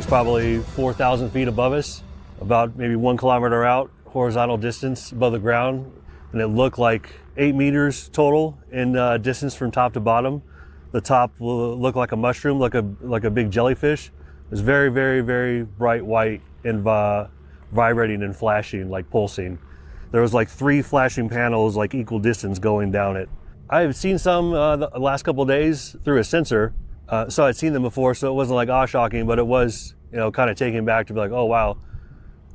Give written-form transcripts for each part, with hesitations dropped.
probably 4,000 feet above us, about maybe 1 kilometer out, horizontal distance above the ground. And it looked like 8 meters total in distance from top to bottom. The top will look like a mushroom, like a big jellyfish. It was very, very, very bright white and vibrating and flashing, like pulsing. There was like 3 flashing panels, like equal distance going down it. I've seen some the last couple of days through a sensor, so I'd seen them before, so it wasn't like awe-shocking, but it was, kind of taken back to be like, oh wow,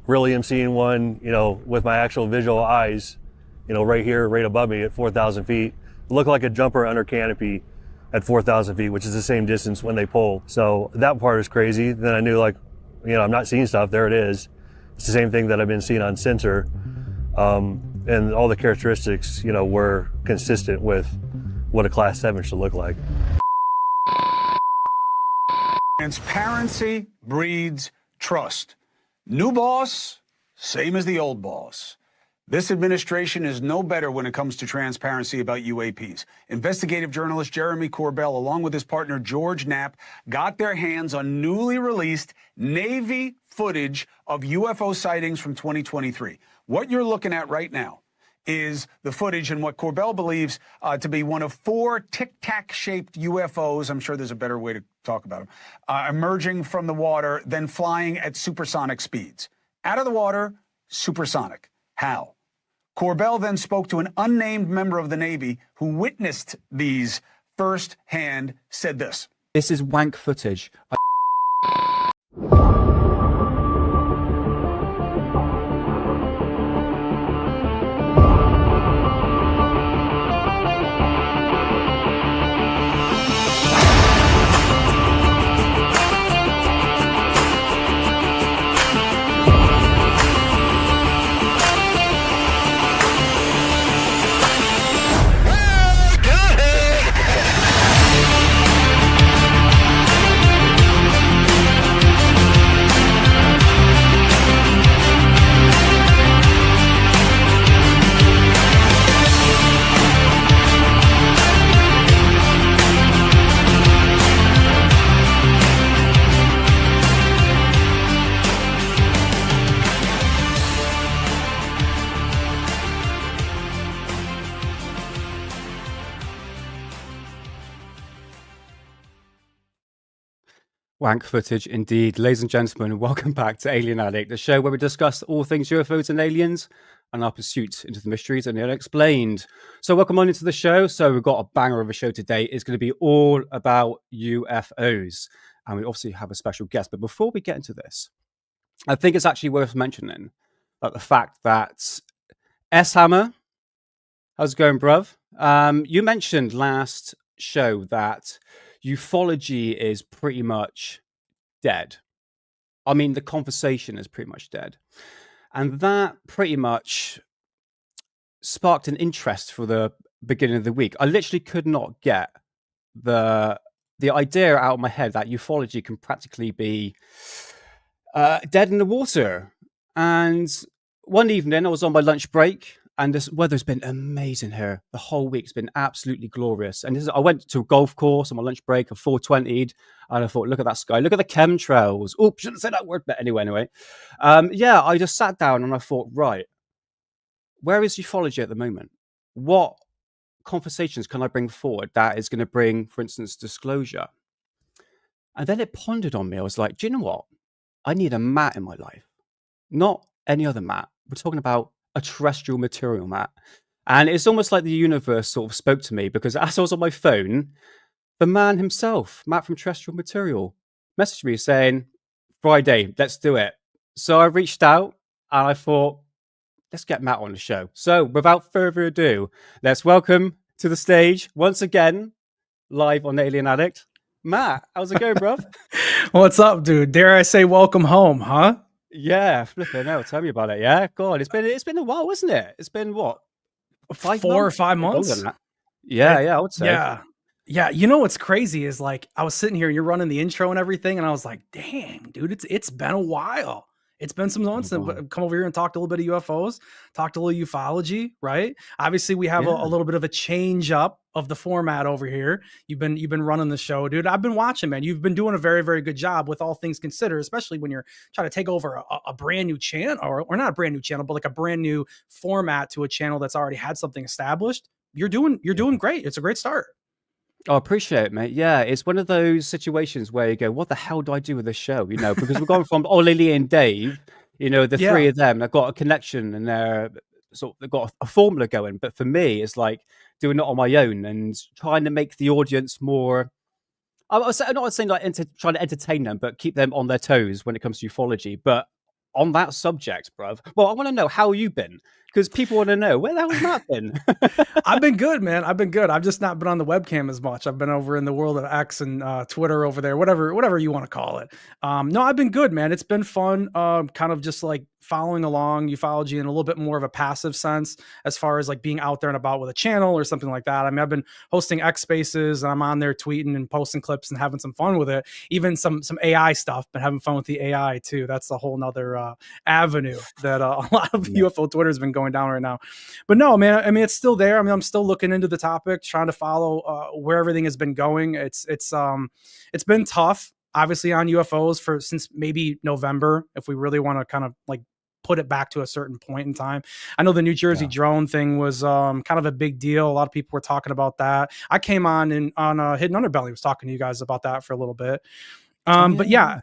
really am seeing one, with my actual visual eyes, right here, right above me at 4,000 feet. It looked like a jumper under canopy at 4,000 feet, which is the same distance when they pull. So that part is crazy. Then I knew like, I'm not seeing stuff, there it is. It's the same thing that I've been seeing on sensor. And all the characteristics, were consistent with what a Class 7 should look like. Transparency breeds trust. New boss, same as the old boss. This administration is no better when it comes to transparency about UAPs. Investigative journalist Jeremy Corbell, along with his partner George Knapp, got their hands on newly released Navy footage of UFO sightings from 2023. What you're looking at right now is the footage and what Corbell believes to be one of 4 tic-tac-shaped UFOs, I'm sure there's a better way to talk about them, emerging from the water, then flying at supersonic speeds. Out of the water, supersonic. How? Corbell then spoke to an unnamed member of the Navy who witnessed these firsthand, said this. This is wank footage. Wank footage indeed. Ladies and gentlemen, welcome back to Alien Addict, the show where we discuss all things UFOs and aliens and our pursuit into the mysteries and the unexplained. So welcome on into the show. So we've got a banger of a show today. It's going to be all about UFOs. And we obviously have a special guest. But before we get into this, I think it's actually worth mentioning that the fact that S-Hammer, how's it going, bruv? You mentioned last show that ufology is pretty much dead. I mean, the conversation is pretty much dead. And that pretty much sparked an interest for the beginning of the week. I literally could not get the idea out of my head that ufology can practically be dead in the water. And one evening I was on my lunch break, and this weather's been amazing here. The whole week's been absolutely glorious. And I went to a golf course on my lunch break, I 420'd, and I thought, look at that sky, look at the chemtrails. Oops, shouldn't say that word, but anyway. I just sat down and I thought, right, where is ufology at the moment? What conversations can I bring forward that is going to bring, for instance, disclosure? And then it pondered on me. I was like, do you know what? I need a mat in my life. Not any other mat. We're talking about a terrestrial material mat. And it's almost like the universe sort of spoke to me, because as I was on my phone, the man himself, Matt from Terrestrial Material, messaged me saying, Friday, let's do it. So I reached out and I thought, let's get Matt on the show. So without further ado, let's welcome to the stage once again, live on Alien Addict, Matt. How's it going, bruv? What's up, dude? Dare I say welcome home, huh? Yeah, flipping out. Tell me about it. Yeah, God, it's been a while, wasn't it? It's been what, 4 or 5 months? Yeah, I would say. Yeah. You know what's crazy is, like, I was sitting here, you're running the intro and everything, and I was like, dang, dude, it's been a while. It's been some months Oh, and come over here and talked a little bit of UFOs, talked a little ufology, right? Obviously, we have a yeah. little bit of a change up of the format over here. You've been running the show, dude. I've been watching, man. You've been doing a very, very good job with all things considered, especially when you're trying to take over a brand new channel, or not a brand new channel, but like a brand new format to a channel that's already had something established. You're doing great. It's a great start. I appreciate it, mate. Yeah, it's one of those situations where you go, "What the hell do I do with this show?" You know, because we've gone from Lily and Dave, you know, the three Yeah. of them. They've got a connection and they've got a formula going. But for me, it's like doing it on my own and trying to make the audience more. I'm not saying like trying to entertain them, but keep them on their toes when it comes to ufology. But on that subject, bruv, well, I want to know how you been, because people want to know where the hell has Matt been. I've been good, man. I've been good. I've just not been on the webcam as much. I've been over in the world of X and Twitter over there, whatever you want to call it. No, I've been good, man. It's been fun. Kind of just like following along ufology in a little bit more of a passive sense, as far as like being out there and about with a channel or something like that. I mean, I've been hosting X Spaces and I'm on there tweeting and posting clips and having some fun with it. Even some AI stuff, but having fun with the AI too. That's a whole nother avenue that a lot of UFO Twitter has been going down right now. But no, man, I mean, it's still there. I mean, I'm still looking into the topic, trying to follow where everything has been going. It's been tough, obviously, on UFOs since maybe November, if we really want to kind of like put it back to a certain point in time. I know the New Jersey drone thing was kind of a big deal. A lot of people were talking about that. I came on Hidden Underbelly, was talking to you guys about that for a little bit. But yeah,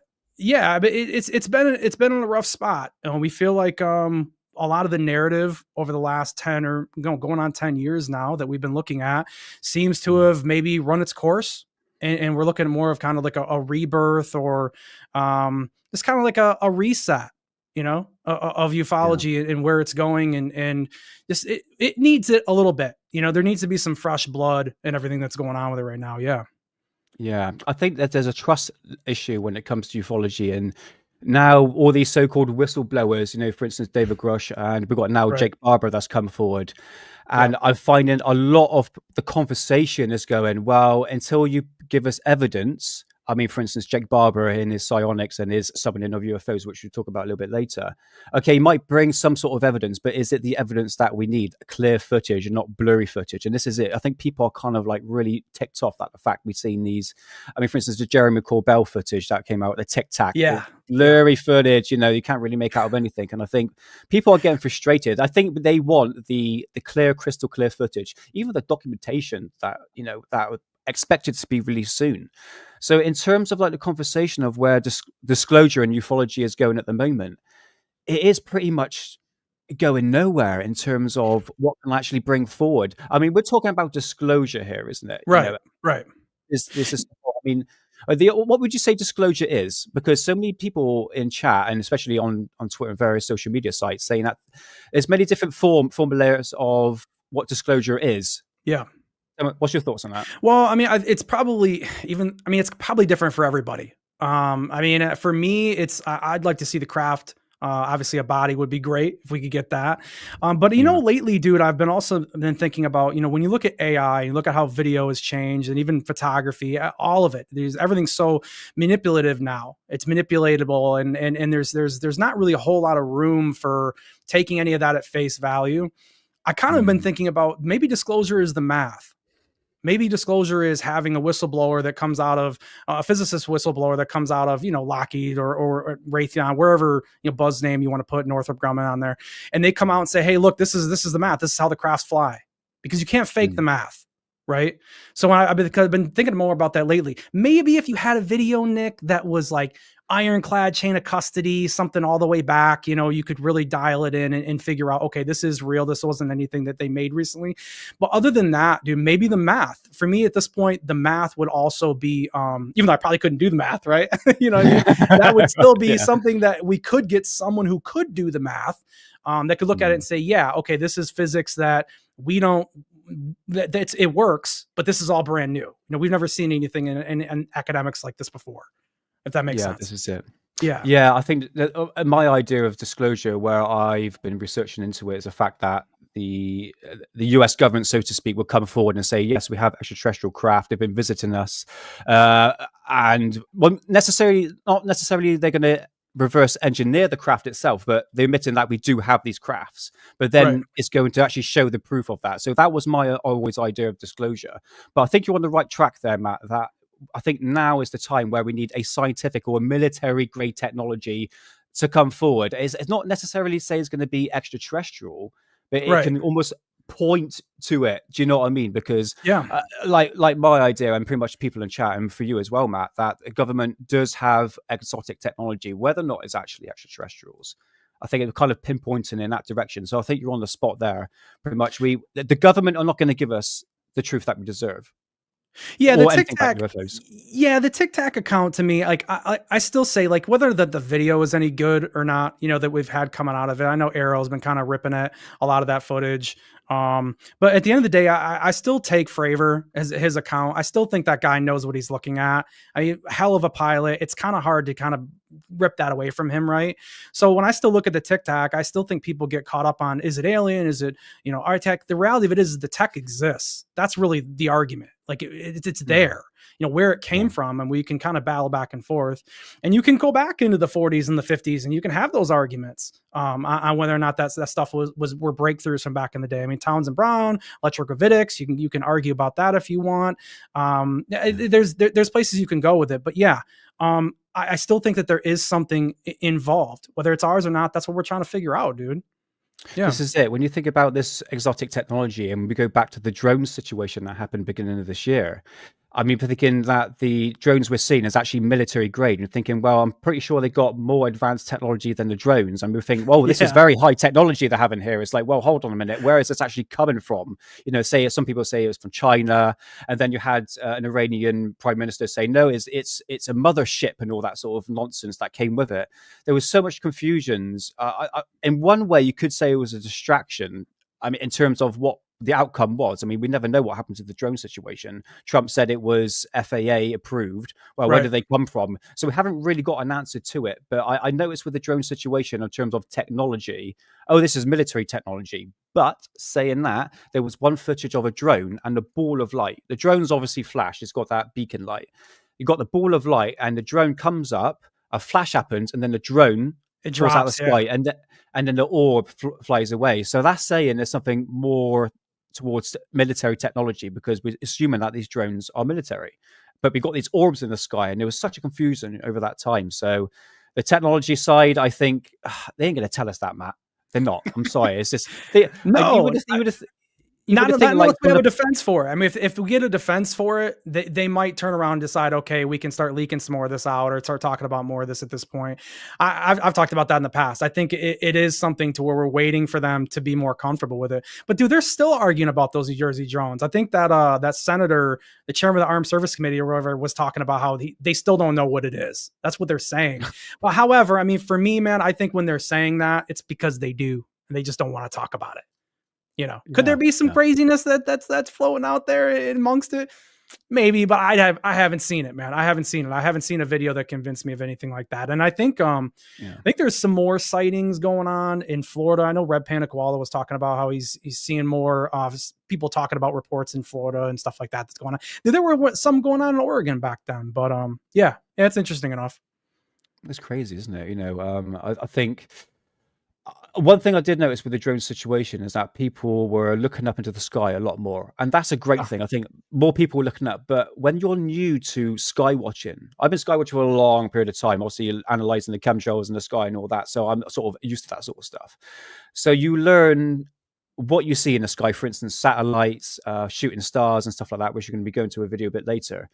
but it's been in a rough spot. And we feel like a lot of the narrative over the last 10 or going on 10 years now that we've been looking at seems to have maybe run its course. And we're looking at more of kind of like a rebirth, or just kind of like a reset, you know, of ufology and where it's going. And just, it needs it a little bit, you know, there needs to be some fresh blood and everything that's going on with it right now. Yeah. Yeah, I think that there's a trust issue when it comes to ufology, and now all these so-called whistleblowers, you know, for instance, David Grush, and we've got now Jake Barber that's come forward, and I'm finding a lot of the conversation is going, well, until you give us evidence. I mean, for instance, Jake Barber in his psionics and his summoning of UFOs, which we'll talk about a little bit later. Okay, he might bring some sort of evidence, but is it the evidence that we need? Clear footage and not blurry footage. And this is it. I think people are kind of like really ticked off at the fact we've seen these. I mean, for instance, the Jeremy Corbell footage that came out, the Tic Tac. Yeah. Blurry footage, you know, you can't really make out of anything. And I think people are getting frustrated. I think they want the clear, crystal clear footage, even the documentation that, you know, that expected to be released soon. So in terms of like the conversation of where disclosure and ufology is going at the moment, it is pretty much going nowhere in terms of what can actually bring forward. I mean, we're talking about disclosure here, isn't it? Right. You know, Right. this is, I mean, what would you say disclosure is? Because so many people in chat, and especially on Twitter and various social media sites, saying that there's many different formulas of what disclosure is. Yeah. What's your thoughts on that? Well, I mean, it's probably it's probably different for everybody. I mean, for me, I'd like to see the craft. Obviously a body would be great if we could get that. But you know, lately, dude, I've been thinking about, you know, when you look at AI, you look at how video has changed and even photography, all of it, everything's so manipulative now. It's manipulatable, and there's not really a whole lot of room for taking any of that at face value. I kind of been thinking about maybe disclosure is the math. Maybe disclosure is having a whistleblower that comes out of a physicist whistleblower that comes out of, you know, Lockheed or Raytheon, wherever, you know, buzz name you want to put Northrop Grumman on there. And they come out and say, hey, look, this is the math. This is how the crafts fly, because you can't fake the math. Right. So I've been thinking more about that lately. Maybe if you had a video, Nick, that was like ironclad chain of custody, something all the way back, you know, you could really dial it in and figure out, okay, this is real. This wasn't anything that they made recently. But other than that, dude, maybe the math for me at this point, the math would also be, even though I probably couldn't do the math, right? You know, that would still be something that we could get someone who could do the math, that could look at it and say, yeah, okay, this is physics that we don't, that it works, but this is all brand new. You know, we've never seen anything in academics like this before, if that makes sense. This is it. Yeah. I think that, my idea of disclosure, where I've been researching into it, is the fact that the US government, so to speak, will come forward and say, yes, we have extraterrestrial craft. They've been visiting us, and not necessarily they're going to reverse engineer the craft itself, but they're admitting that we do have these crafts, but then Right. it's going to actually show the proof of that. So that was my always idea of disclosure. But I think you're on the right track there, Matt, that I think now is the time where we need a scientific or a military grade technology to come forward. It's not necessarily say it's going to be extraterrestrial, but it Right. can almost point to it. Do you know what I mean? Because Yeah. like my idea, and pretty much people in chat, and for you as well, Matt, that the government does have exotic technology, whether or not it's actually extraterrestrials. I think it's kind of pinpointing in that direction. So I think you're on the spot there. Pretty much, the government are not going to give us the truth that we deserve. Yeah, the Or anything TikTok. about UFOs. Yeah, the TikTok account to me, like I still say, like, whether the video is any good or not, that we've had coming out of it. I know Arrow's been kind of ripping at a lot of that footage. But at the end of the day, I still take Fravor as his account. I still think that guy knows what he's looking at. I mean, hell of a pilot. It's kind of hard to kind of rip that away from him, right? So when I still look at the TikTok, I still think people get caught up on, is it alien? Is it, our tech? The reality of it is the tech exists. That's really the argument. Like it's there, where it came from, and we can kind of battle back and forth, and you can go back into the 40s and the 50s, and you can have those arguments on whether or not that stuff were breakthroughs from back in the day. I mean, Townsend Brown, electrogravitics, you can argue about that if you want. There's places you can go with it, but yeah. I still think that there is something involved, whether it's ours or not. That's what we're trying to figure out, dude. Yeah. This is it. When you think about this exotic technology, and we go back to the drone situation that happened beginning of this year, I mean, thinking that the drones we're seeing is actually military grade, and thinking, well, I'm pretty sure they got more advanced technology than the drones. And we think, well, this is very high technology they're having here. It's like, well, hold on a minute. Where is this actually coming from? Say some people say it was from China, and then you had an Iranian prime minister say, no, it's a mothership and all that sort of nonsense that came with it. There was so much confusions. In one way, you could say it was a distraction. I mean, in terms of what the outcome was. I mean, we never know what happened to the drone situation. Trump said it was FAA approved. Well, where did they come from? So we haven't really got an answer to it. But I noticed with the drone situation in terms of technology, this is military technology. But saying that, there was one footage of a drone and a ball of light. The drone's obviously flash. It's got that beacon light. You got the ball of light, and the drone comes up, a flash happens, and then the drone drops out of the sky, and then the orb flies away. So that's saying there's something more towards military technology, because we're assuming that these drones are military. But we got these orbs in the sky, and there was such a confusion over that time. So the technology side, I think they ain't going to tell us that, Matt. They're not. I'm sorry. It's just no. Not unless we have a defense for it. I mean, if we get a defense for it, they might turn around and decide, okay, we can start leaking some more of this out, or start talking about more of this at this point. I've talked about that in the past. I think it is something to where we're waiting for them to be more comfortable with it. But dude, they're still arguing about those Jersey drones. I think that that senator, the chairman of the Armed Service Committee or whatever, was talking about how they still don't know what it is. That's what they're saying. But however, I mean, for me, man, I think when they're saying that, it's because they do, and they just don't want to talk about it. Could there be some craziness that's floating out there amongst it? Maybe, but I haven't seen it, man. I haven't seen it. I haven't seen a video that convinced me of anything like that. And I think I think there's some more sightings going on in Florida. I know Red Panda Koala was talking about how he's seeing more people talking about reports in Florida and stuff like that that's going on. There were some going on in Oregon back then, but yeah, it's interesting enough. It's crazy, isn't it? I think one thing I did notice with the drone situation is that people were looking up into the sky a lot more. And that's a great thing. I think more people were looking up. But when you're new to skywatching, I've been skywatching for a long period of time, obviously analyzing the chemtrails in the sky and all that. So I'm sort of used to that sort of stuff. So you learn what you see in the sky, for instance, satellites, shooting stars and stuff like that, which you're going to be going to a video a bit later.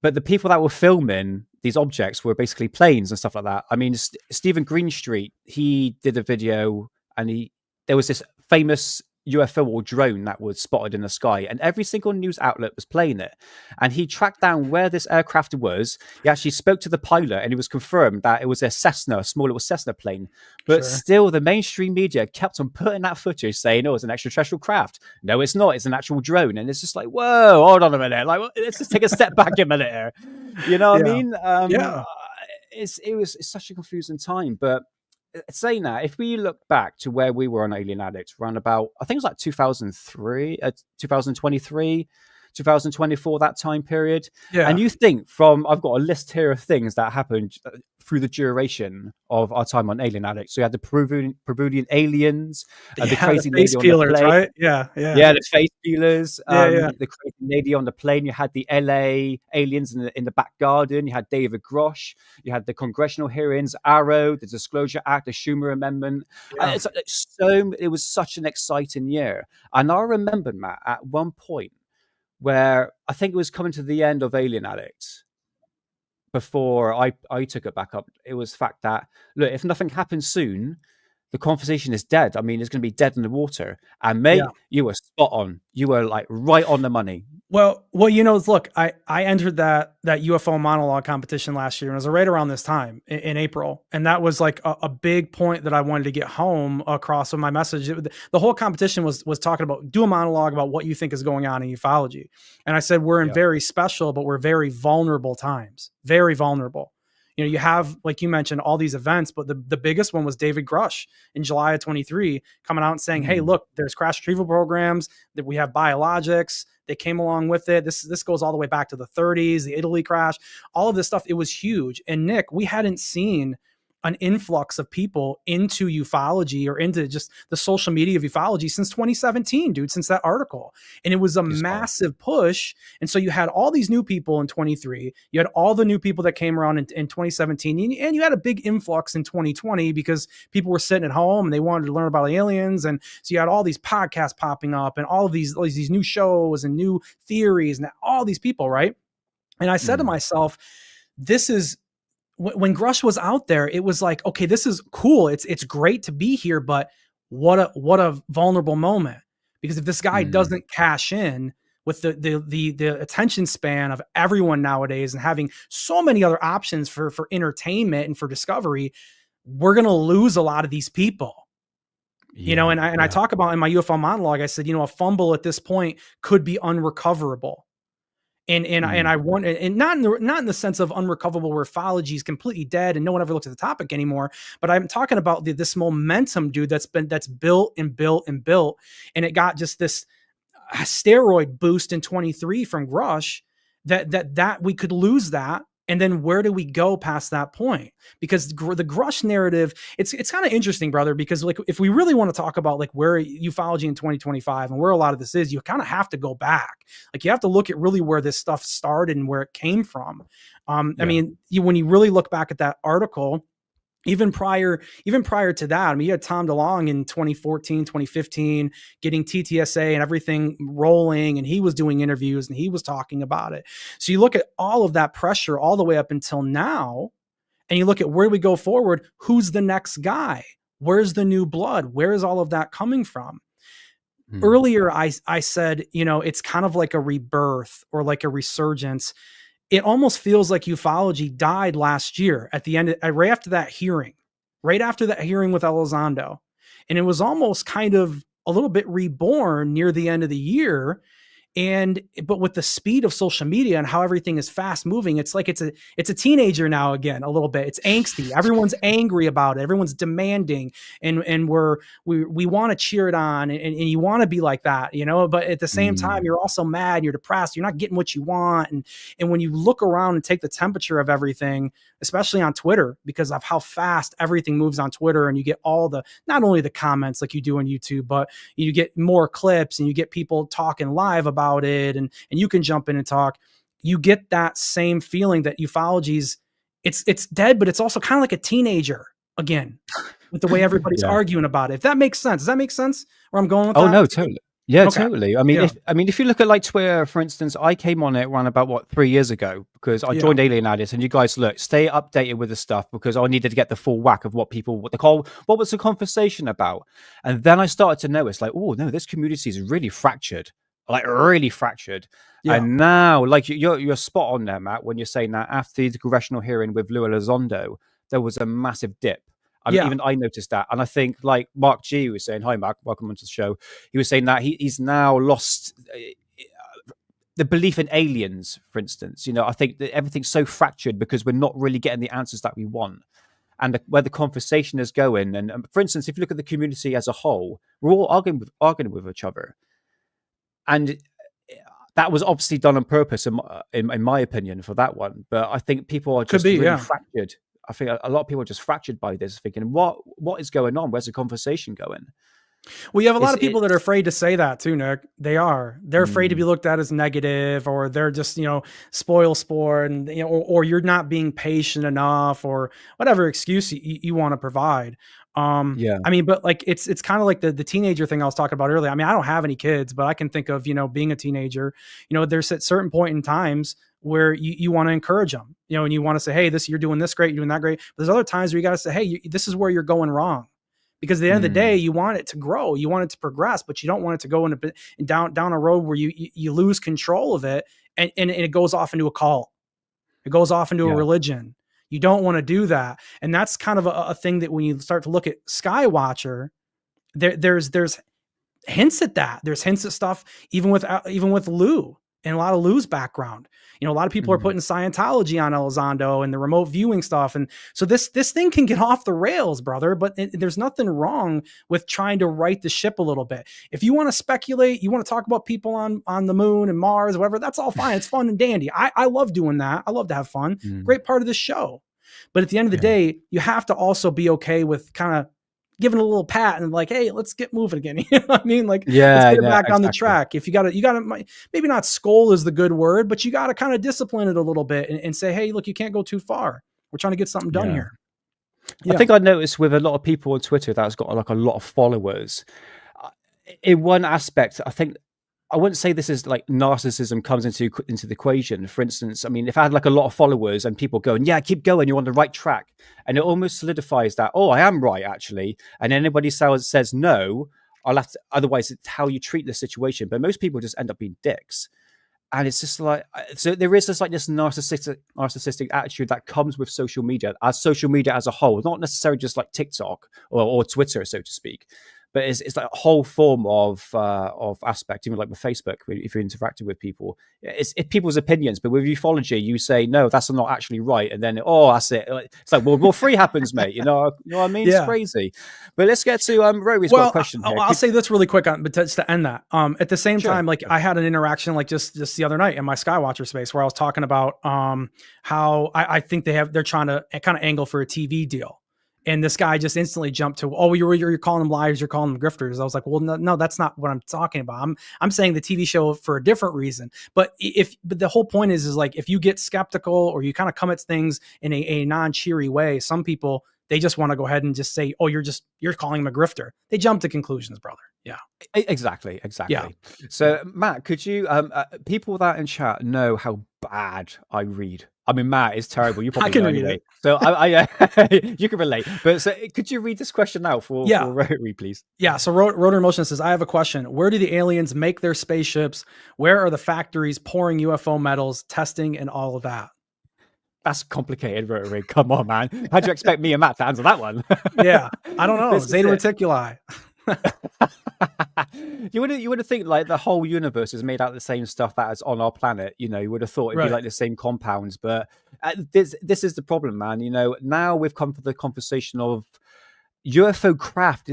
But the people that were filming these objects were basically planes and stuff like that. I mean, Stephen Greenstreet, he did a video, and there was this famous UFO or drone that was spotted in the sky, and every single news outlet was playing it. And he tracked down where this aircraft was. He actually spoke to the pilot, and it was confirmed that it was a small little Cessna plane. But still, the mainstream media kept on putting that footage, saying, "Oh, it's an extraterrestrial craft." No, it's not. It's an actual drone. And it's just like, whoa, hold on a minute. Like, let's just take a step back a minute here. You know what I mean? It's such a confusing time, but. Saying that, if we look back to where we were on Alien Addict, around about, I think it was like 2023, 2024, that time period. Yeah. And you think from, I've got a list here of things that happened through the duration of our time on Alien Addict. So you had the Peruvian aliens, the crazy the face lady on the peelers, plane. right? Yeah. Yeah, the face peelers, Yeah. the crazy lady on the plane. You had the LA aliens in the back garden. You had David Grosh. You had the congressional hearings, Arrow, the Disclosure Act, the Schumer Amendment. Yeah. It was such an exciting year. And I remember, Matt, at one point where I think it was coming to the end of Alien Addict, before I took it back up, it was the fact that, look, if nothing happens soon, the conversation is dead. I mean, it's going to be dead in the water. And mate, you were spot on. You were like right on the money. Well, look, I entered that UFO monologue competition last year, and it was right around this time in April. And that was like a big point that I wanted to get home across with my message. The whole competition was talking about, do a monologue about what you think is going on in ufology. And I said, we're in very special, but we're very vulnerable times, very vulnerable. You have, like you mentioned, all these events, but the biggest one was David Grush in July of 23 coming out and saying, hey, look, there's crash retrieval programs, that we have biologics. They came along with it. This goes all the way back to the 30s, the Italy crash, all of this stuff. It was huge. And Nick, we hadn't seen an influx of people into ufology or into just the social media of ufology since 2017, dude, since that article. And it was a massive push. And so you had all these new people in 23, you had all the new people that came around in 2017, and you had a big influx in 2020 because people were sitting at home and they wanted to learn about aliens. And so you had all these podcasts popping up and all of these new shows and new theories and all these people, right? And I said to myself, this is, when Grush was out there, it was like, okay, this is cool. It's great to be here, but what a vulnerable moment. Because if this guy doesn't cash in with the attention span of everyone nowadays and having so many other options for entertainment and for discovery, we're going to lose a lot of these people. I talk about in my UFO monologue, I said, a fumble at this point could be unrecoverable. And I want, and not in the sense of unrecoverable where ufology is completely dead and no one ever looks at the topic anymore. But I'm talking about this momentum, dude, that's built and built and built, and it got just this steroid boost in 23 from Grush that we could lose that. And then where do we go past that point? Because the Grush narrative, it's kind of interesting, brother, because like if we really want to talk about like where ufology in 2025 and where a lot of this is, you kind of have to go back. Like you have to look at really where this stuff started and where it came from. I mean, when you really look back at that article, even prior to that, I mean, you had Tom DeLonge in 2014, 2015, getting TTSA and everything rolling, and he was doing interviews and he was talking about it. So you look at all of that pressure all the way up until now, and you look at where we go forward, who's the next guy? Where's the new blood? Where is all of that coming from? Earlier, I said, it's kind of like a rebirth or like a resurgence. It almost feels like ufology died last year at the end, right after that hearing with Elizondo. And it was almost kind of a little bit reborn near the end of the year. But with the speed of social media and how everything is fast moving, it's like it's a teenager now again, a little bit. It's angsty. Everyone's angry about it. Everyone's demanding, and we want to cheer it on, and you want to be like that, but at the same time, you're also mad, you're depressed, you're not getting what you want. And when you look around and take the temperature of everything, especially on Twitter, because of how fast everything moves on Twitter, and you get not only the comments like you do on YouTube, but you get more clips and you get people talking live about it, and you can jump in and talk. You get that same feeling that ufology's it's dead, but it's also kind of like a teenager again with the way everybody's arguing about it. If that makes sense. Does that make sense where I'm going with that? Oh no, totally. Yeah, Okay. totally. I mean, if you look at like Twitter, for instance, I came on it around about 3 years ago because I joined Alien Addict, and you guys stay updated with the stuff because I needed to get the full whack of what was the conversation about. And then I started to notice like, oh no, this community is really fractured. And now, like you're spot on there, Matt, when you're saying that after the congressional hearing with Lou Elizondo, there was a massive dip. Even I noticed that. And I think like Mark G was saying, hi Mark, welcome onto the show. He was saying that he's now lost the belief in aliens, for instance. I think that everything's so fractured because we're not really getting the answers that we want. And where the conversation is going. And for instance, if you look at the community as a whole, we're all arguing with each other. And that was obviously done on purpose, in my opinion, for that one. But I think people are just really fractured. I think a lot of people are just fractured by this, thinking, what is going on? Where's the conversation going? Well, you have a lot of people that are afraid to say that too, Nick. They're afraid to be looked at as negative, or they're just, spoil sport, and, or you're not being patient enough, or whatever excuse you want to provide. I mean, but like, it's kind of like the teenager thing I was talking about earlier. I mean, I don't have any kids, but I can think of, being a teenager, there's at certain point in times where you want to encourage them, and you want to say, hey, you're doing this great, you're doing that great. But there's other times where you got to say, hey, this is where you're going wrong. Because at the end of the day, you want it to grow, you want it to progress, but you don't want it to go down a road where you lose control of it, and it goes off into a cult. It goes off into a religion. You don't want to do that. And that's kind of a thing that when you start to look at Skywatcher, there's hints at that. There's hints at stuff, even with Lou, and a lot of Lou's background. A lot of people are putting Scientology on Elizondo and the remote viewing stuff. And so this thing can get off the rails, brother, but there's nothing wrong with trying to right the ship a little bit. If you want to speculate, you want to talk about people on the moon and Mars, whatever, that's all fine. It's fun and dandy. I love doing that. I love to have fun. Great part of the show. But at the end of the day, you have to also be okay with kind of giving a little pat and like, hey, let's get moving again. You know what I mean? Like, let's get it back on the track. If you gotta, maybe not scold is the good word, but you got to kind of discipline it a little bit and say, hey, look, you can't go too far. We're trying to get something done here. I think I noticed with a lot of people on Twitter that's got like a lot of followers. In one aspect, I wouldn't say this is like narcissism comes into the equation. For instance, I mean, if I had like a lot of followers and people going, yeah, keep going, you're on the right track. And it almost solidifies that, oh, I am right, actually. And anybody says no, I'll have to, otherwise it's how you treat the situation. But most people just end up being dicks. And it's just like, so there is this narcissistic attitude that comes with social media as a whole, not necessarily just like TikTok or Twitter, so to speak. But it's like a whole form of aspect, even like with Facebook, if you're interacting with people. It's people's opinions, but with ufology, you say, no, that's not actually right. And then, that's it. It's like World War III happens, mate. You know what I mean? Yeah. It's crazy. But let's get to Rory's got a question here. I'll say this really quick, but to end that. At the same time, like I had an interaction like just the other night in my Skywatcher space where I was talking about how I think they're trying to kind of angle for a TV deal. And this guy just instantly jumped to, oh, you're calling them liars, you're calling them grifters. I was like, well, no, that's not what I'm talking about. I'm saying the TV show for a different reason. But the whole point is like, if you get skeptical or you kind of come at things in a non-cheery way, some people, they just want to go ahead and just say, oh, you're calling him a grifter. They jump to conclusions, brother. Yeah, exactly. Yeah. So Matt, could you, people that in chat know how bad I read? I mean, Matt is terrible. You probably know anyway. So I you can relate. But so could you read this question out for Rotary, please? Yeah. So Rotary Motion says, I have a question. Where do the aliens make their spaceships? Where are the factories pouring UFO metals, testing, and all of that? That's complicated, Rotary. Come on, man. How'd you expect me and Matt to answer that one? Yeah. I don't know. Zeta Reticuli. You would have think like the whole universe is made out of the same stuff that is on our planet. You would have thought it'd be like the same compounds, but this is the problem, man. Now we've come to the conversation of UFO craft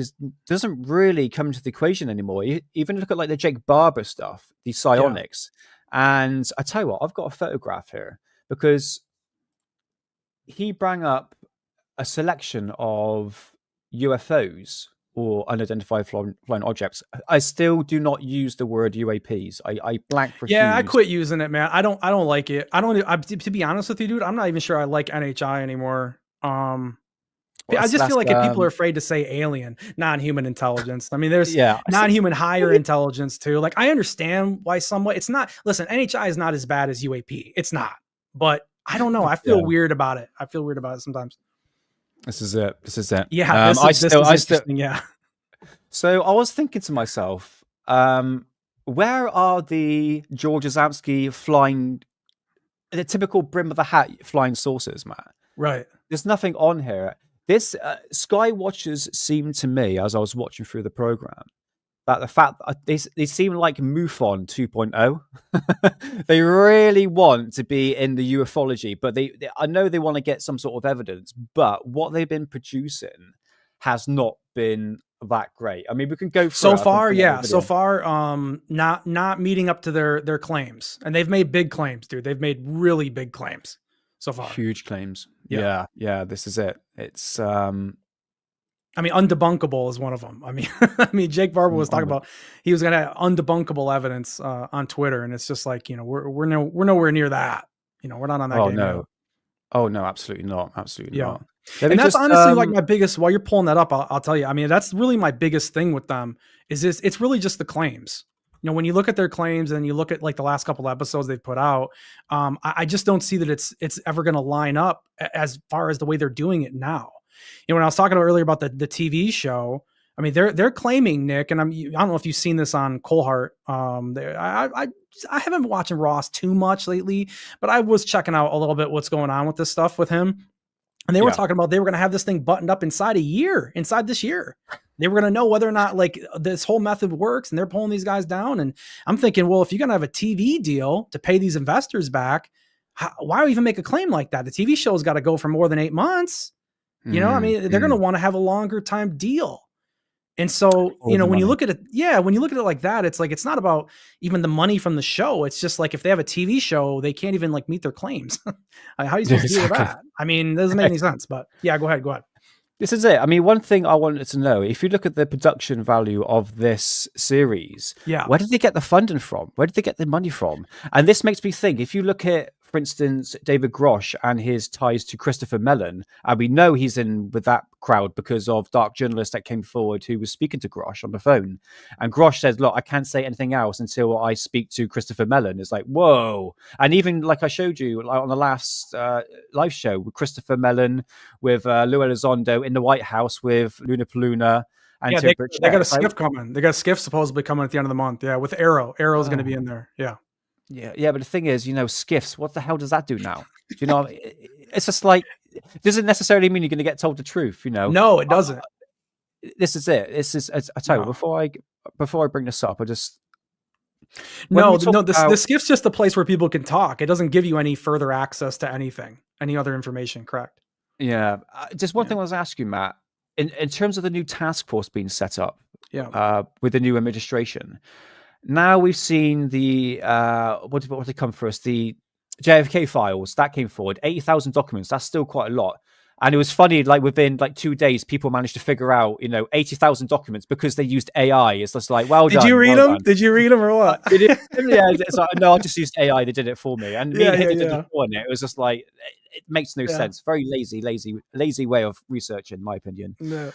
doesn't really come into the equation anymore. You even look at like the Jake Barber stuff, the psionics, and I tell you what, I've got a photograph here because he brought up a selection of UFOs or unidentified flying objects. I still do not use the word UAPs. I blank refuse. Yeah, I quit using it, man. I don't like it. To be honest with you, dude, I'm not even sure I like NHI anymore. I just feel like if people are afraid to say alien, non-human intelligence. I mean, there's non-human higher intelligence too. Like I understand why it's not. Listen, NHI is not as bad as UAP. It's not. But I don't know. I feel weird about it. I feel weird about it sometimes. This is it. Yeah, this is interesting. Yeah. So I was thinking to myself, where are the George Adamski flying, the typical brim of the hat flying saucers, Matt? Right. There's nothing on here. This Skywatchers seemed to me, as I was watching through the program, that the fact that they seem like MUFON 2.0. They really want to be in the ufology, but I know they want to get some sort of evidence, but what they've been producing has not been that great. I mean, we can go through So it. I can far, bring up yeah. the So video. far, not meeting up to their claims, and they've made big claims, dude. They've made really big claims so far. Huge claims. Yeah. Yeah. This is it. It's I mean, undebunkable is one of them. I mean, Jake Barber was talking about he was going to have undebunkable evidence on Twitter, and it's just like, you know, we're nowhere near that. You know, we're not on that game yet. Oh no, absolutely not. Absolutely Yeah. not. And that's honestly like my biggest, while you're pulling that up, I'll tell you, I mean, that's really my biggest thing with them is this, it's really just the claims. You know, when you look at their claims and you look at like the last couple of episodes they've put out, I just don't see that it's ever going to line up as far as the way they're doing it now. You know, when I was talking earlier about the TV show, I mean, they're claiming, Nick, and I don't know if you've seen this on Colehart. I haven't been watching Ross too much lately, but I was checking out a little bit what's going on with this stuff with him. And they were talking about they were going to have this thing buttoned up inside this year. They were going to know whether or not like this whole method works, and they're pulling these guys down. And I'm thinking, well, if you're going to have a TV deal to pay these investors back, why even make a claim like that? The TV show's got to go for more than 8 months. You know, I mean, they're going to want to have a longer time deal. And so, you know, when you look at it, when you look at it like that, it's like, it's not about even the money from the show. It's just like, if they have a TV show, they can't even like meet their claims. How are you supposed to deal with that? I mean, it doesn't make any sense, but yeah, go ahead. This is it. I mean, one thing I wanted to know, if you look at the production value of this series, where did they get the funding from? Where did they get the money from? And this makes me think, if you look at, for instance, David Grosh and his ties to Christopher Mellon, and we know he's in with that crowd because of Dark Journalist that came forward who was speaking to Grosh on the phone. And Grosh says, look, I can't say anything else until I speak to Christopher Mellon. It's like, whoa. And even like I showed you like on the last live show with Christopher Mellon, with Lou Elizondo in the White House with Luna Paluna. And they got a skiff coming. They got a skiff supposedly coming at the end of the month. Yeah, with Arrow. Arrow's going to be in there. Yeah. Yeah, but the thing is, you know, skiffs, what the hell does that do now? Do you know, it's just like, doesn't necessarily mean you're going to get told the truth, you know? No, it doesn't. This is it. I tell you, before I bring this up, the skiff's just a place where people can talk. It doesn't give you any further access to anything, any other information, correct? Yeah. Just one thing I was asking, Matt, in terms of the new task force being set up with the new administration, now we've seen the what did they come for us? The JFK files that came forward, 80,000 documents. That's still quite a lot. And it was funny, like within like 2 days, people managed to figure out, 80,000 documents because they used AI. It's just like, well done. Did you read them? Did you read them or what? Yeah, it's like, no, I just used AI. They did it for me. And me and him did it before. It was just like, it makes no sense. Very lazy way of research, in my opinion. No.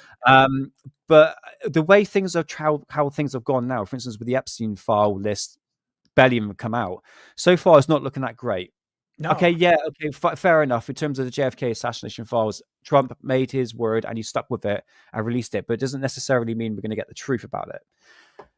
But the way things are, how things have gone now, for instance, with the Epstein file list barely even come out. So far, it's not looking that great. No. Okay, fair enough. In terms of the JFK assassination files, Trump made his word and he stuck with it and released it, but it doesn't necessarily mean we're going to get the truth about it.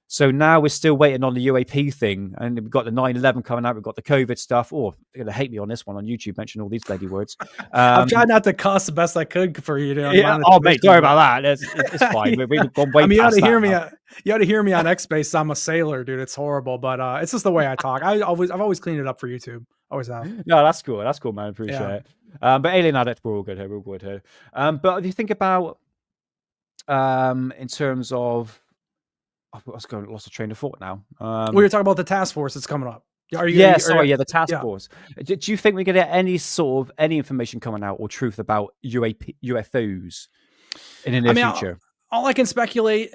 So now we're still waiting on the UAP thing, and we've got the 9/11 coming out. We've got the COVID stuff. Oh, they're going to hate me on this one on YouTube, mention all these bloody words. I'm trying not to cuss the best I could for you. Oh, mate, sorry about that. It's fine. We've gone way past you ought to that hear now. You ought to hear me on X-Space. I'm a sailor, dude. It's horrible, but it's just the way I talk. I've always cleaned it up for YouTube. Always have. No, that's cool. That's cool, man. Appreciate it. But Alien Addict, we're all good here. But if you think about in terms of, lost a train of thought now. We were talking about the task force that's coming up. The task force. Do you think we're going to get any information coming out or truth about UFOs in the near future? All I can speculate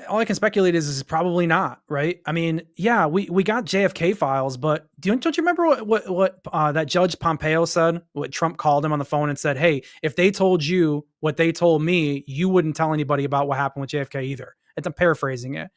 is probably not, right? I mean, yeah, we got JFK files, but don't you remember what that Judge Pompeo said? What Trump called him on the phone and said, "Hey, if they told you what they told me, you wouldn't tell anybody about what happened with JFK either." I'm paraphrasing it.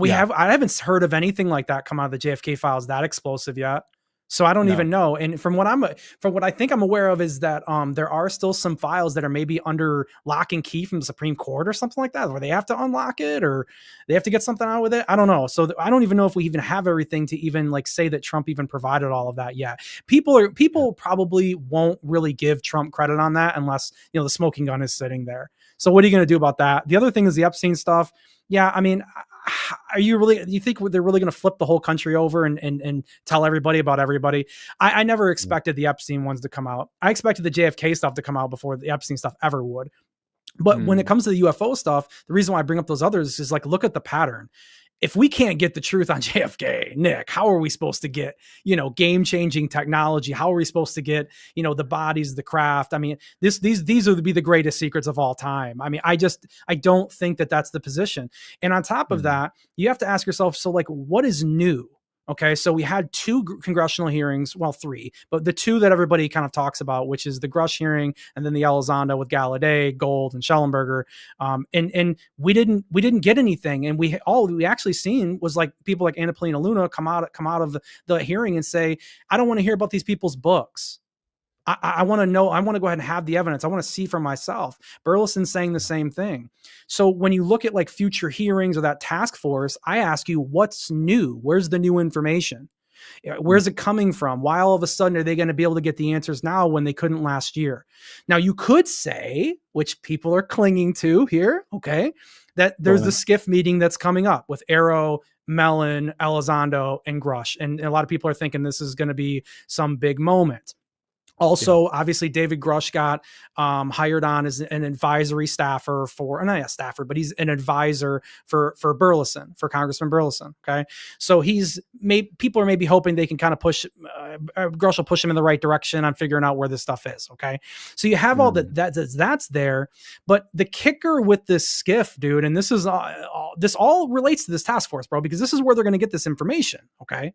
I haven't heard of anything like that come out of the JFK files that explosive yet. So I don't even know. And from what I think I'm aware of is that there are still some files that are maybe under lock and key from the Supreme Court or something like that, where they have to unlock it or they have to get something out with it. I don't know. So I don't even know if we even have everything to even like say that Trump even provided all of that yet. People probably won't really give Trump credit on that unless, the smoking gun is sitting there. So what are you going to do about that? The other thing is the Epstein stuff. Yeah, I mean, do you think they're really going to flip the whole country over and tell everybody about everybody? I never expected the Epstein ones to come out. I expected the JFK stuff to come out before the Epstein stuff ever would. But when it comes to the UFO stuff, the reason why I bring up those others is like, look at the pattern. If we can't get the truth on JFK, Nick, how are we supposed to get, game-changing technology? How are we supposed to get, the bodies, the craft? I mean, these would be the greatest secrets of all time. I mean, I don't think that that's the position. And on top of that, you have to ask yourself, so like, what is new? Okay, so we had 2 congressional hearings, well, 3, but the 2 that everybody kind of talks about, which is the Grush hearing and then the Elizondo with Gallaudet, Gold, and Schellenberger. And we didn't get anything, and we actually seen was like people like Anna Polina Luna come out of the hearing and say, I don't want to hear about these people's books. I want to know, I want to go ahead and have the evidence. I want to see for myself. Burleson's saying the same thing. So when you look at like future hearings or that task force, I ask you, what's new? Where's the new information? Where's it coming from? Why all of a sudden are they going to be able to get the answers now when they couldn't last year? Now you could say, which people are clinging to here, okay, that there's the SCIF meeting that's coming up with Arrow, Mellon, Elizondo, and Grush. And a lot of people are thinking this is going to be some big moment. Also, obviously, David Grush got hired on as an advisory staffer for, not a staffer, but he's an advisor for Burleson, for Congressman Burleson. Okay. So people are maybe hoping they can kind of push, Grush will push him in the right direction on figuring out where this stuff is. Okay. So you have all that's there, but the kicker with this SCIF, dude, and this is this all relates to this task force, bro, because this is where they're going to get this information. Okay.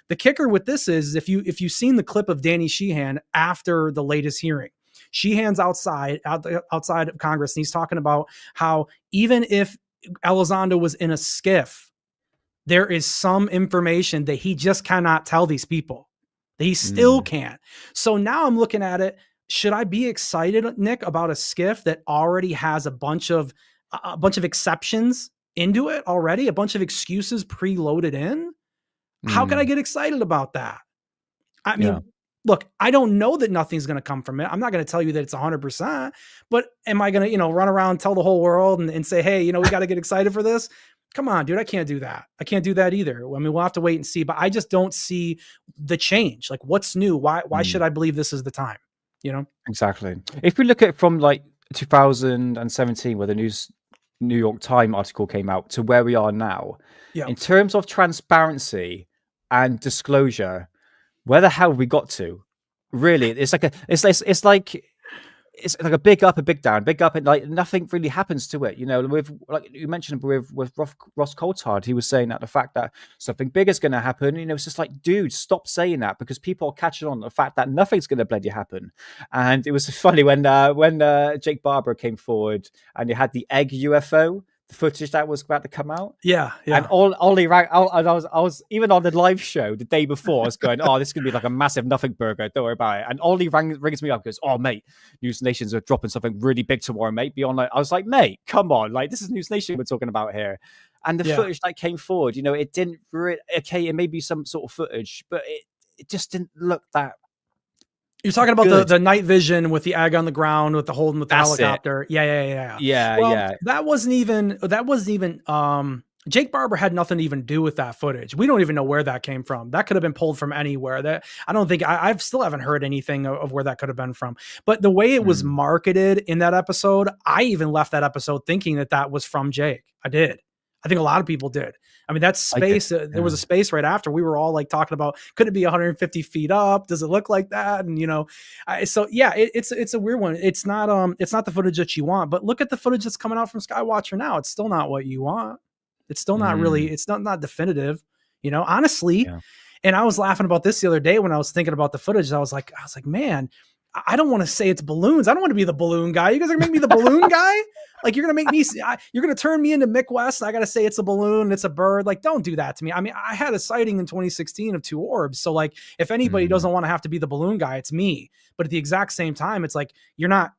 The kicker with this is if you've seen the clip of Danny Sheehan after the latest hearing, Sheehan's outside of Congress, and he's talking about how even if Elizondo was in a SCIF, there is some information that he just cannot tell these people, that he still can't. So now I'm looking at it. Should I be excited, Nick, about a SCIF that already has a bunch of exceptions into it already, a bunch of excuses preloaded in? How can I get excited about that? I mean, look, I don't know that nothing's going to come from it. I'm not going to tell you that it's 100%, but am I going to, run around and tell the whole world and say, hey, we got to get excited for this? Come on, dude. I can't do that. I can't do that either. I mean, we'll have to wait and see, but I just don't see the change. Like, what's new? Why should I believe this is the time? Exactly. If we look at it from like 2017, where the New York Times article came out, to where we are now, in terms of transparency and disclosure, where the hell have we got to? Really, it's like a big up, a big down, big up, and like nothing really happens to it. With, like you mentioned with Ross Coulthard, he was saying that the fact that something big is going to happen. It's just like, dude, stop saying that, because people are catching on to the fact that nothing's going to bloody happen. And it was funny when Jake Barber came forward and you had the egg UFO. The footage that was about to come out, and Ollie rang. I was even on the live show the day before. I was going, "Oh, this is gonna be like a massive nothing burger. Don't worry about it." And Ollie rings me up, goes, "Oh, mate, News Nations are dropping something really big tomorrow, mate." Beyond, like, I was like, "Mate, come on, like this is News Nation we're talking about here." And the footage that came forward, it didn't really. Okay, it may be some sort of footage, but it just didn't look that. You're talking about the night vision with the egg on the ground with the holding with the helicopter. Yeah. That wasn't even Jake Barber had nothing to even do with that footage. We don't even know where that came from. That could have been pulled from anywhere. That I don't think I've still haven't heard anything of where that could have been from. But the way it was marketed in that episode, I even left that episode thinking that was from Jake. I did. I think a lot of people did. I mean, that space, there was a space right after. We were all like talking about, could it be 150 feet up? Does it look like that? And, it's a weird one. It's not the footage that you want, but look at the footage that's coming out from Skywatcher now. It's still not what you want. It's still not really, it's not definitive, honestly. Yeah. And I was laughing about this the other day when I was thinking about the footage. I was like, man, I don't want to say it's balloons. I don't want to be the balloon guy. You guys are going to make me the balloon guy? Like, you're going to make me, you're going to turn me into Mick West. I got to say it's a balloon. It's a bird. Like, don't do that to me. I mean, I had a sighting in 2016 of 2 orbs. So like, if anybody doesn't want to have to be the balloon guy, it's me. But at the exact same time, it's like, you're not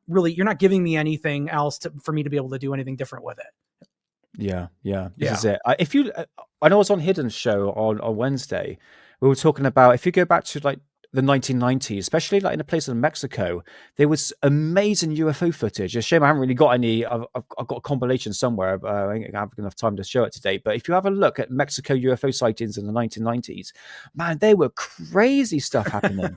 giving me anything else for me to be able to do anything different with it. Yeah. This is it. I know I was on Hidden's show on Wednesday. We were talking about, if you go back to like the 1990s, especially like in a place in Mexico, there was amazing UFO footage. It's a shame I haven't really got any. I've got a compilation somewhere. I don't have enough time to show it today. But if you have a look at Mexico UFO sightings in the 1990s, man, there were crazy stuff happening.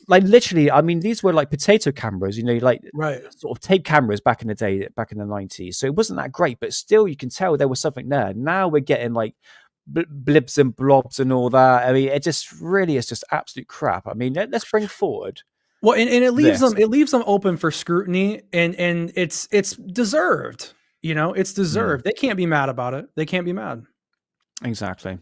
like literally, I mean, these were like potato cameras, like Right. sort of tape cameras back in the day, back in the 90s. So it wasn't that great, but still you can tell there was something there. Now we're getting like blibs and blobs and all that. I mean, it just really is just absolute crap. I mean, let's bring forward. Well, and it leaves this. them open for scrutiny, and it's deserved. It's deserved. They can't be mad about it. They can't be mad. Exactly.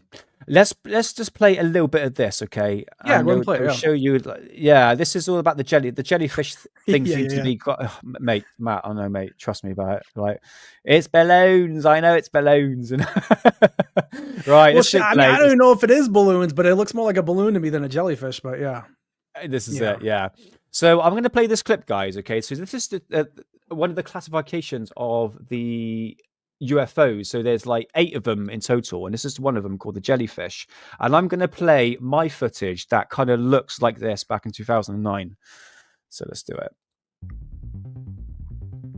Let's just play a little bit of this, okay? Yeah, go and play. I'll show you. Yeah, this is all about the jellyfish thing. Seems to be quite, mate, Matt. I know, mate. Trust me about it. Like, it's balloons. I know it's balloons. And right. Well, I don't know if it is balloons, but it looks more like a balloon to me than a jellyfish. But yeah, this is it. Yeah. So I'm going to play this clip, guys. Okay. So this is one of the classifications of the UFOs. So there's like 8 of them in total, and this is one of them called the jellyfish. And I'm going to play my footage that kind of looks like this back in 2009. So let's do it.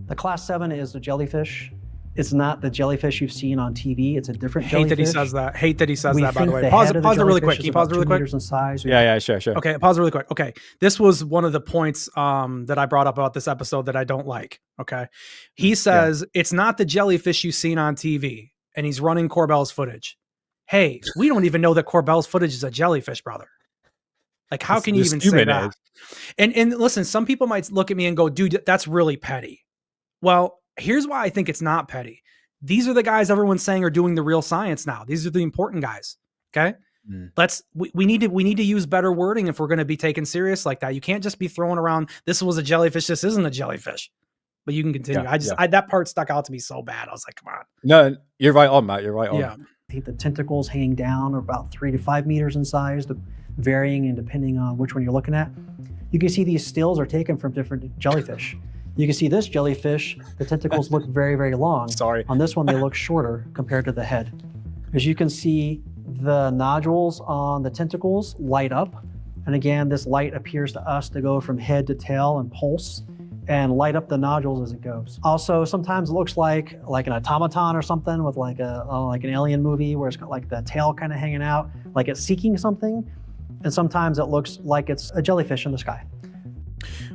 The Class 7 is the jellyfish. It's not the jellyfish you've seen on TV. It's a different jellyfish. Hate that he says that, by the way. The Pause it really quick. Can you pause it really quick? In size. Yeah, sure. Okay, pause it really quick. Okay. This was one of the points that I brought up about this episode that I don't like. Okay. He says it's not the jellyfish you've seen on TV, and he's running Corbell's footage. Hey, we don't even know that Corbell's footage is a jellyfish, brother. Like, how can you even say that? And listen, some people might look at me and go, dude, that's really petty. Well, here's why I think it's not petty. These are the guys everyone's saying are doing the real science now. These are the important guys. Okay. We need to use better wording if we're going to be taken serious like that. You can't just be throwing around, this was a jellyfish, this isn't a jellyfish. But you can continue. That part stuck out to me so bad. I was like, come on. No, you're right on, Matt. You're right on. Yeah. I think the tentacles hanging down are about 3 to 5 meters in size, varying and depending on which one you're looking at. You can see these stills are taken from different jellyfish. You can see this jellyfish, the tentacles look very, very long. Sorry. On this one, they look shorter compared to the head. As you can see, the nodules on the tentacles light up. And again, this light appears to us to go from head to tail and pulse and light up the nodules as it goes. Also, sometimes it looks like an automaton or something with like an alien movie where it's got like the tail kind of hanging out, like it's seeking something. And sometimes it looks like it's a jellyfish in the sky.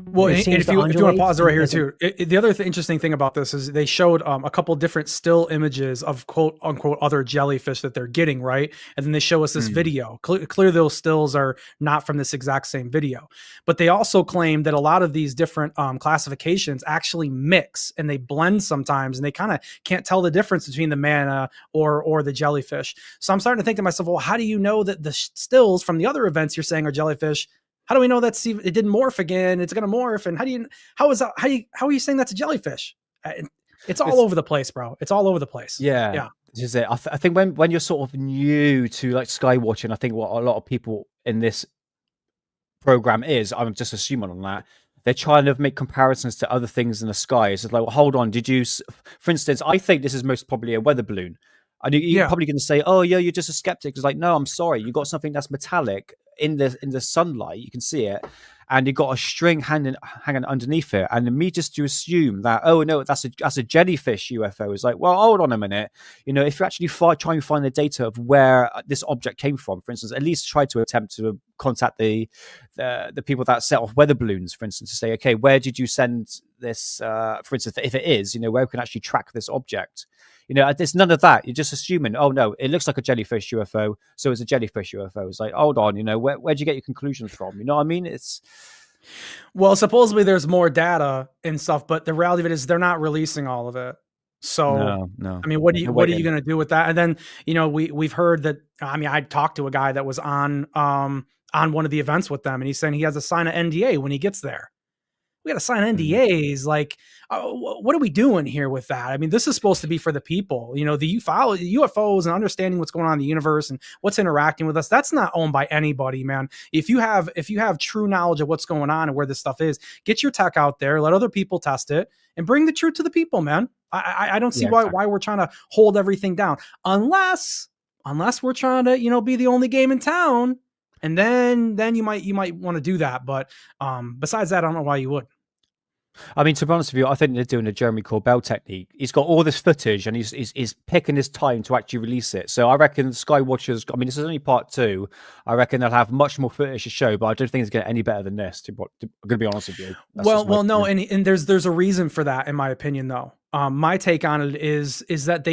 Well, and if you want to pause it right here too, the other interesting thing about this is they showed a couple different still images of quote unquote other jellyfish that they're getting, right? And then they show us this video. Clear those stills are not from this exact same video, but they also claim that a lot of these different classifications actually mix and they blend sometimes, and they kind of can't tell the difference between the manna or the jellyfish. So I'm starting to think to myself, well, how do you know that the stills from the other events you're saying are jellyfish? How do we know it didn't morph again? It's going to morph. And how are you saying that's a jellyfish? It's all over the place, bro. It's all over the place. Yeah. This is it. I think when you're sort of new to like Skywatcher, and I think what a lot of people in this program is, I'm just assuming on that, they're trying to make comparisons to other things in the sky. It's like, well, hold on. For instance, I think this is most probably a weather balloon. And you're probably going to say, oh, yeah, you're just a skeptic. It's like, no, I'm sorry. You got something that's metallic in the sunlight. You can see it. And you got a string hanging underneath it. And me just to assume that, oh, no, that's a jellyfish UFO. It's like, well, hold on a minute. If you actually try and find the data of where this object came from, for instance, at least try to attempt to contact the people that set off weather balloons, for instance, to say, okay, where did you send this, for instance, if it is, where we can actually track this object. There's none of that. You're just assuming, oh, no, it looks like a jellyfish UFO, so it's a jellyfish UFO. It's like, hold on, where'd you get your conclusions from? You know what I mean? Well, supposedly there's more data and stuff, but the reality of it is they're not releasing all of it. So, no. I mean, what are you going to do with that? And then, we've heard that, I talked to a guy that was on one of the events with them, and he's saying he has to sign an NDA when he gets there. We got to sign NDAs. Like, what are we doing here with that? I mean, this is supposed to be for the people, the UFOs and understanding what's going on in the universe and what's interacting with us. That's not owned by anybody, man. If you have true knowledge of what's going on and where this stuff is, get your tech out there, let other people test it, and bring the truth to the people, man. I don't see why we're trying to hold everything down unless we're trying to, be the only game in town. And then you might want to do that. But besides that, I don't know why you would. I mean, to be honest with you, I think they're doing a Jeremy Corbell technique. He's got all this footage and he's picking his time to actually release it. So I reckon Skywatchers, I mean, this is only part 2. I reckon they'll have much more footage to show, but I don't think it's going to get any better than this. I'm going to be honest with you. No, and there's a reason for that, in my opinion, though. My take on it is that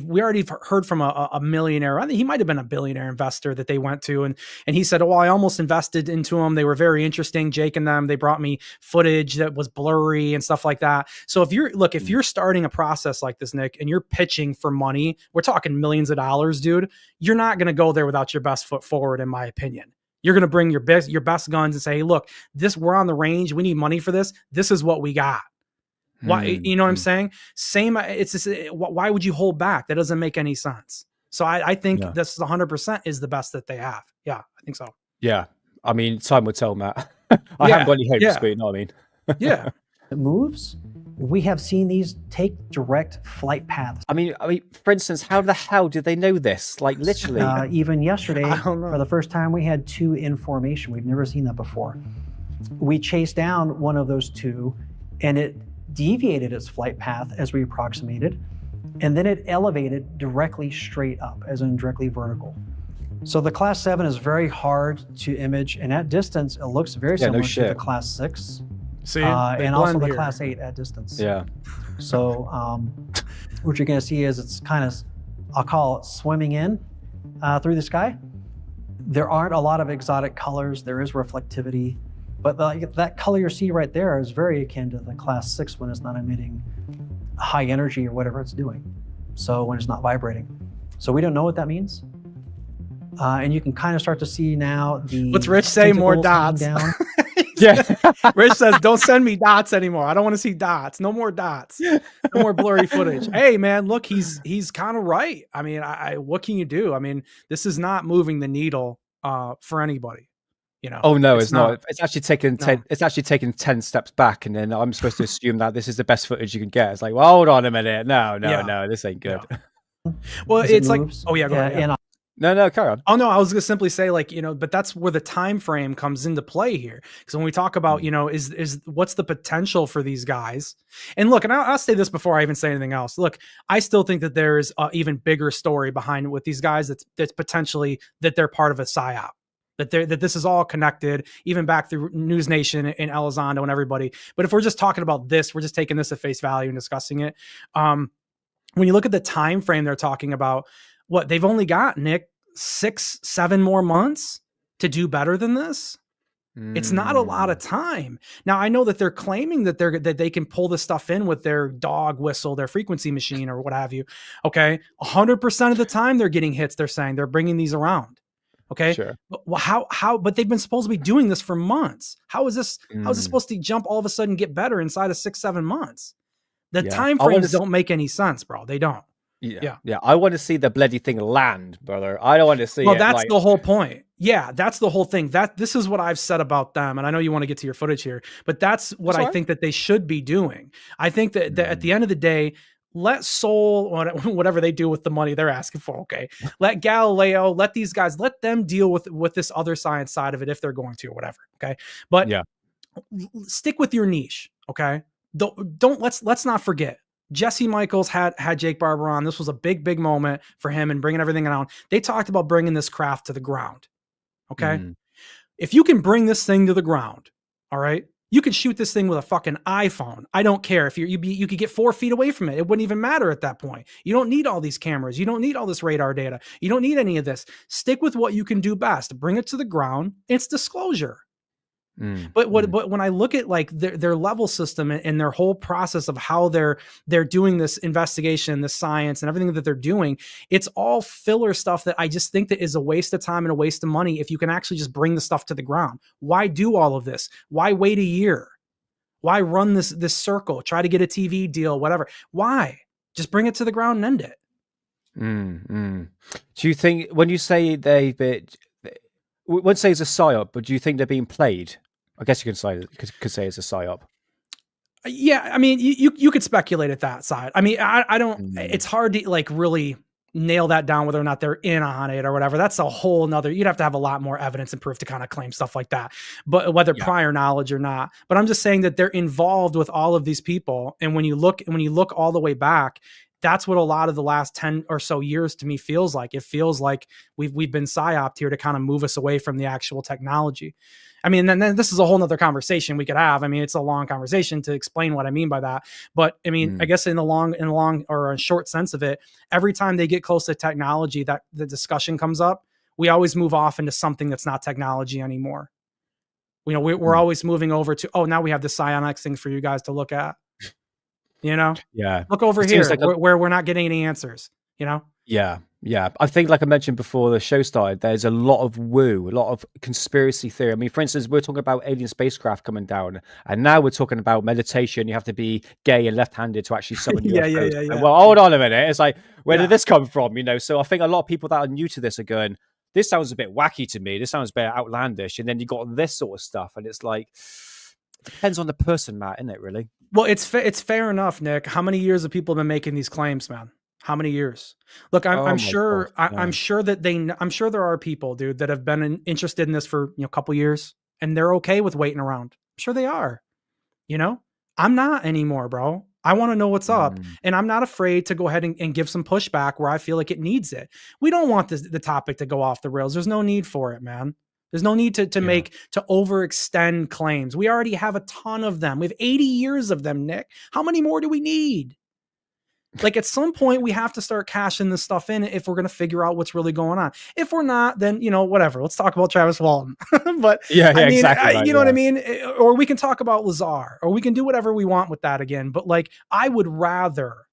we already heard from a millionaire. I think he might have been a billionaire investor that they went to, and he said, "Oh, I almost invested into them. They were very interesting, Jake and them. They brought me footage that was blurry and stuff like that." So if you're starting a process like this, Nick, and you're pitching for money, we're talking millions of dollars, dude. You're not going to go there without your best foot forward, in my opinion. You're going to bring your best guns and say, "Hey, look, we're on the range. We need money for this. This is what we got." Why, you know what I'm saying? Same. It's just, why would you hold back? That doesn't make any sense. So I think this 100% is the best that they have. Yeah, I think so. Yeah. I mean, time will tell, Matt. I haven't got any hopes, but you know what I mean? Yeah. It moves. We have seen these take direct flight paths. I mean, for instance, how the hell did they know this? Like literally. Even yesterday, for the first time, we had 2 in formation. We've never seen that before. We chased down one of those 2, and it deviated its flight path as we approximated, and then it elevated directly straight up, as in directly vertical. So the Class 7 is very hard to image, and at distance, it looks very similar to the Class 6. See, and also the Class 8 at distance. Yeah. So what you're going to see is it's kind of, I'll call it swimming in through the sky. There aren't a lot of exotic colors. There is reflectivity. But that color you see right there is very akin to the Class 6 when it's not emitting high energy or whatever it's doing. So when it's not vibrating. So we don't know what that means. And you can kind of start to see now the... What's Rich say? More dots. Down. Yeah. Rich says, don't send me dots anymore. I don't want to see dots. No more dots. No more blurry footage. Hey, man, look, he's kind of right. I mean, what can you do? I mean, this is not moving the needle for anybody. You know, oh no, it's not. It's actually taken 10. It's actually taken 10 steps back, and then I'm supposed to assume that this is the best footage you can get. It's like, well, hold on a minute. No, this ain't good. Yeah. Well, it's like, oh yeah, go ahead. Yeah. No, carry on. Oh no, I was gonna simply say, like, you know, but that's where the time frame comes into play here. Because when we talk about, you know, is what's the potential for these guys? And look, and I'll say this before I even say anything else. Look, I still think that there is an even bigger story behind it with these guys. That's potentially that they're part of a psyop. That this is all connected, even back through News Nation and Elizondo and everybody. But if we're just talking about this, we're just taking this at face value and discussing it. When you look at the time frame they're talking about, what they've only got, Nick, 6-7 more months to do better than this. It's not a lot of time. Now I know that they're claiming that they can pull this stuff in with their dog whistle, their frequency machine, or what have you. Okay, 100% of the time they're getting hits. They're saying they're bringing these around. Okay. Sure. Well, but they've been supposed to be doing this for months. How is this supposed to jump all of a sudden get better inside of 6-7 months? The time frames don't make any sense, bro. They don't. Yeah. I want to see the bloody thing land, brother. I don't want to see it. Well, that's the whole point. Yeah, that's the whole thing. This is what I've said about them. And I know you want to get to your footage here, but that's what I think that they should be doing. I think that at the end of the day, let Sol, whatever they do with the money they're asking for, okay. Let Galileo, let these guys, let them deal with this other science side of it if they're going to, or whatever, okay. But stick with your niche, okay. Don't let's not forget. Jesse Michaels had Jake Barber on. This was a big moment for him and bringing everything around. They talked about bringing this craft to the ground, okay. If you can bring this thing to the ground, all right. You could shoot this thing with a fucking iPhone. I don't care if you could get 4 feet away from it. It wouldn't even matter at that point. You don't need all these cameras. You don't need all this radar data. You don't need any of this. Stick with what you can do best. Bring it to the ground. It's disclosure. But when I look at like their level system and their whole process of how they're doing this investigation, the science and everything that they're doing, it's all filler stuff that I just think that is a waste of time and a waste of money. If you can actually just bring the stuff to the ground, why do all of this? Why wait a year? Why run this circle? Try to get a TV deal, whatever. Why? Just bring it to the ground and end it. Do you think when you say they wouldn't say it's a psyop, but do you think they're being played? I guess you could say it's a psyop. Yeah, I mean, you could speculate at that side. I mean, I don't. It's hard to like really nail that down whether or not they're in on it or whatever. That's a whole nother, you'd have to have a lot more evidence and proof to kind of claim stuff like that, but whether prior knowledge or not. But I'm just saying that they're involved with all of these people. And when you look all the way back, that's what a lot of the last 10 or so years to me feels like. It feels like we've been psyoped here to kind of move us away from the actual technology. I mean, then this is a whole nother conversation we could have. I mean, it's a long conversation to explain what I mean by that. But I mean, I guess in the long or a short sense of it, every time they get close to technology, that the discussion comes up, we always move off into something that's not technology anymore. You know, we're always moving over to, oh, now we have the psionics things for you guys to look at. You know, look over here like where we're not getting any answers, you know? Yeah. I think, like I mentioned before the show started, there's a lot of woo, a lot of conspiracy theory. I mean, for instance, we're talking about alien spacecraft coming down, and now we're talking about meditation. You have to be gay and left-handed to actually summon UFOs. Yeah. Well, hold on a minute. It's like, where did this come from? You know, so I think a lot of people that are new to this are going, this sounds a bit wacky to me. This sounds a bit outlandish. And then you got this sort of stuff, and it's like, it depends on the person, Matt, isn't it, really? Well, it's fair enough, Nick. How many years have people been making these claims, man? How many years? Look, I'm sure there are people, dude, that have been interested in this for a couple years, and they're okay with waiting around. I'm sure they are. You know, I'm not anymore, bro. I want to know what's up, and I'm not afraid to go ahead and give some pushback where I feel like it needs it. We don't want the topic to go off the rails. There's no need for it, man. There's no need to overextend claims. We already have a ton of them. We have 80 years of them, Nick. How many more do we need? Like, at some point, we have to start cashing this stuff in if we're going to figure out what's really going on. If we're not, then, whatever. Let's talk about Travis Walton. But exactly. You know what I mean? Or we can talk about Lazar, or we can do whatever we want with that again. But like, I would rather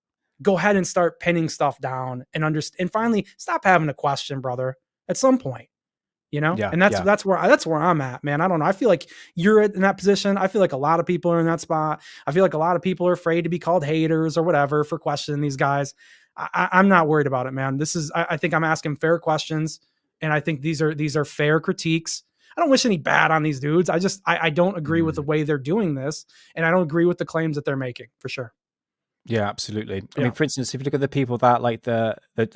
go ahead and start pinning stuff down and understand, and finally stop having a question, brother, at some point. And that's where I'm at, man. I don't know. I feel like you're in that position. I feel like a lot of people are in that spot. I feel like a lot of people are afraid to be called haters or whatever for questioning these guys. I'm not worried about it, man. I think I'm asking fair questions, and I think these are fair critiques. I don't wish any bad on these dudes. I don't agree with the way they're doing this, and I don't agree with the claims that they're making, for sure. Yeah, absolutely. I mean, for instance, if you look at the people that like the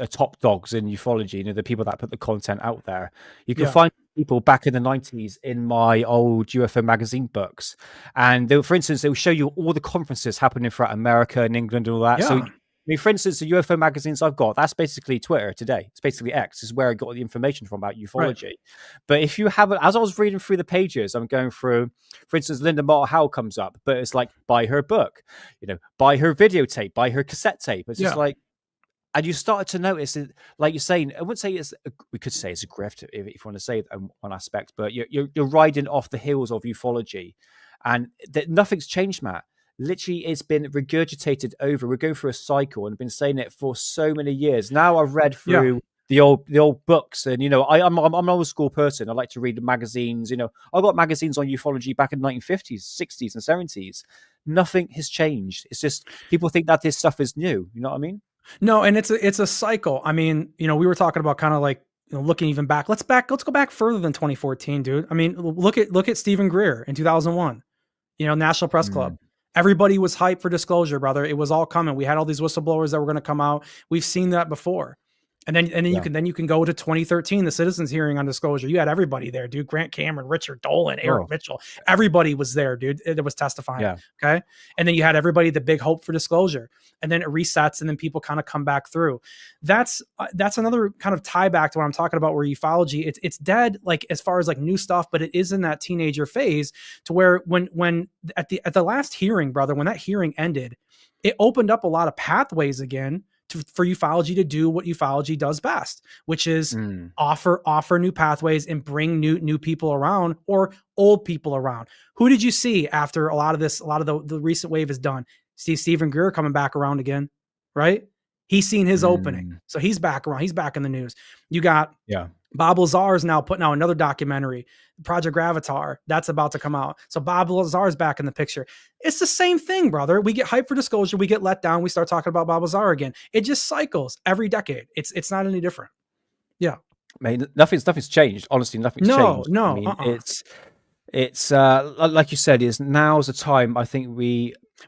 top dogs in ufology, the people that put the content out there, you can find people back in the 90s in my old UFO magazine books. And for instance, they will show you all the conferences happening throughout America and England and all that. Yeah. So, I mean, for instance, the UFO magazines I've got, that's basically Twitter today. It's basically X. Is where I got the information from about ufology. Right. But if you have, as I was reading through the pages, I'm going through, for instance, Linda Moore Howe comes up, but it's like, buy her book, buy her videotape, buy her cassette tape. It's just like, and you started to notice it, like you're saying, I wouldn't say we could say it's a grift if you want to say one aspect, but you're riding off the heels of ufology, and nothing's changed, Matt. Literally, it's been regurgitated over. We're going through a cycle, and I've been saying it for so many years. Now I've read through the old books, and I'm an old school person. I like to read the magazines. I got magazines on ufology back in the 1950s, 60s, and 70s. Nothing has changed. It's just people think that this stuff is new. You know what I mean? No, and it's a cycle. I mean, we were talking about kind of like looking even back. Let's go back further than 2014, dude. I mean, look at Stephen Greer in 2001. National Press Club. Everybody was hyped for disclosure, brother. It was all coming. We had all these whistleblowers that were going to come out. We've seen that before. And then you can go to 2013, the citizens hearing on disclosure. You had everybody there, dude. Grant Cameron, Richard Dolan, Eric Mitchell. Everybody was there, dude. It was testifying. Yeah. Okay. And then you had everybody, the big hope for disclosure. And then it resets, and then people kind of come back through. That's another kind of tie back to what I'm talking about, where ufology, it's dead, like as far as like new stuff, but it is in that teenager phase to where when at the last hearing, brother, when that hearing ended, it opened up a lot of pathways again for ufology to do what ufology does best, which is offer new pathways and bring new people around, or old people around. Who did you see after a lot of the recent wave is done? Stephen Greer coming back around again, right? He's seen his opening. So he's back around. He's back in the news. You got Bob Lazar is now putting out another documentary, Project Gravatar. That's about to come out. So Bob Lazar is back in the picture. It's the same thing, brother. We get hyped for disclosure. We get let down. We start talking about Bob Lazar again. It just cycles every decade. It's not any different. Yeah. I mean, nothing's changed. Honestly, nothing's changed. No. I mean, it's like you said, now's the time. I think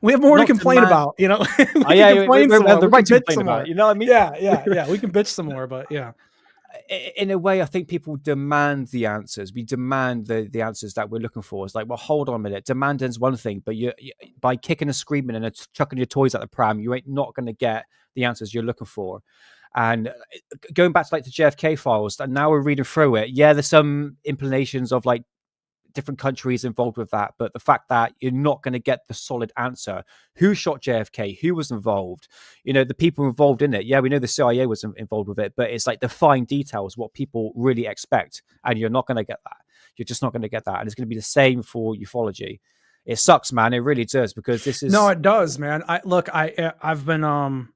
We have more to not complain demand. about, you know. We Oh, can yeah, complain we some have more. the We right can to bitch complain some about more. it. You know what I mean? Yeah. We can bitch some more, but yeah. In a way, I think people demand the answers. We demand the answers that we're looking for. It's like, well, hold on a minute. Demanding's one thing, but you by kicking and screaming and chucking your toys at the pram, you ain't not going to get the answers you're looking for. And going back to like the JFK files, and now we're reading through it. Yeah, there's some implications of like different countries involved with that, but the fact that you're not going to get the solid answer, who shot JFK, who was involved, the people involved in it. Yeah, we know the CIA was involved with it, but it's like the fine details, what people really expect, and you're not going to get that. You're just not going to get that, and it's going to be the same for ufology. It sucks, man. It really does, because this is No, it does, man. I've been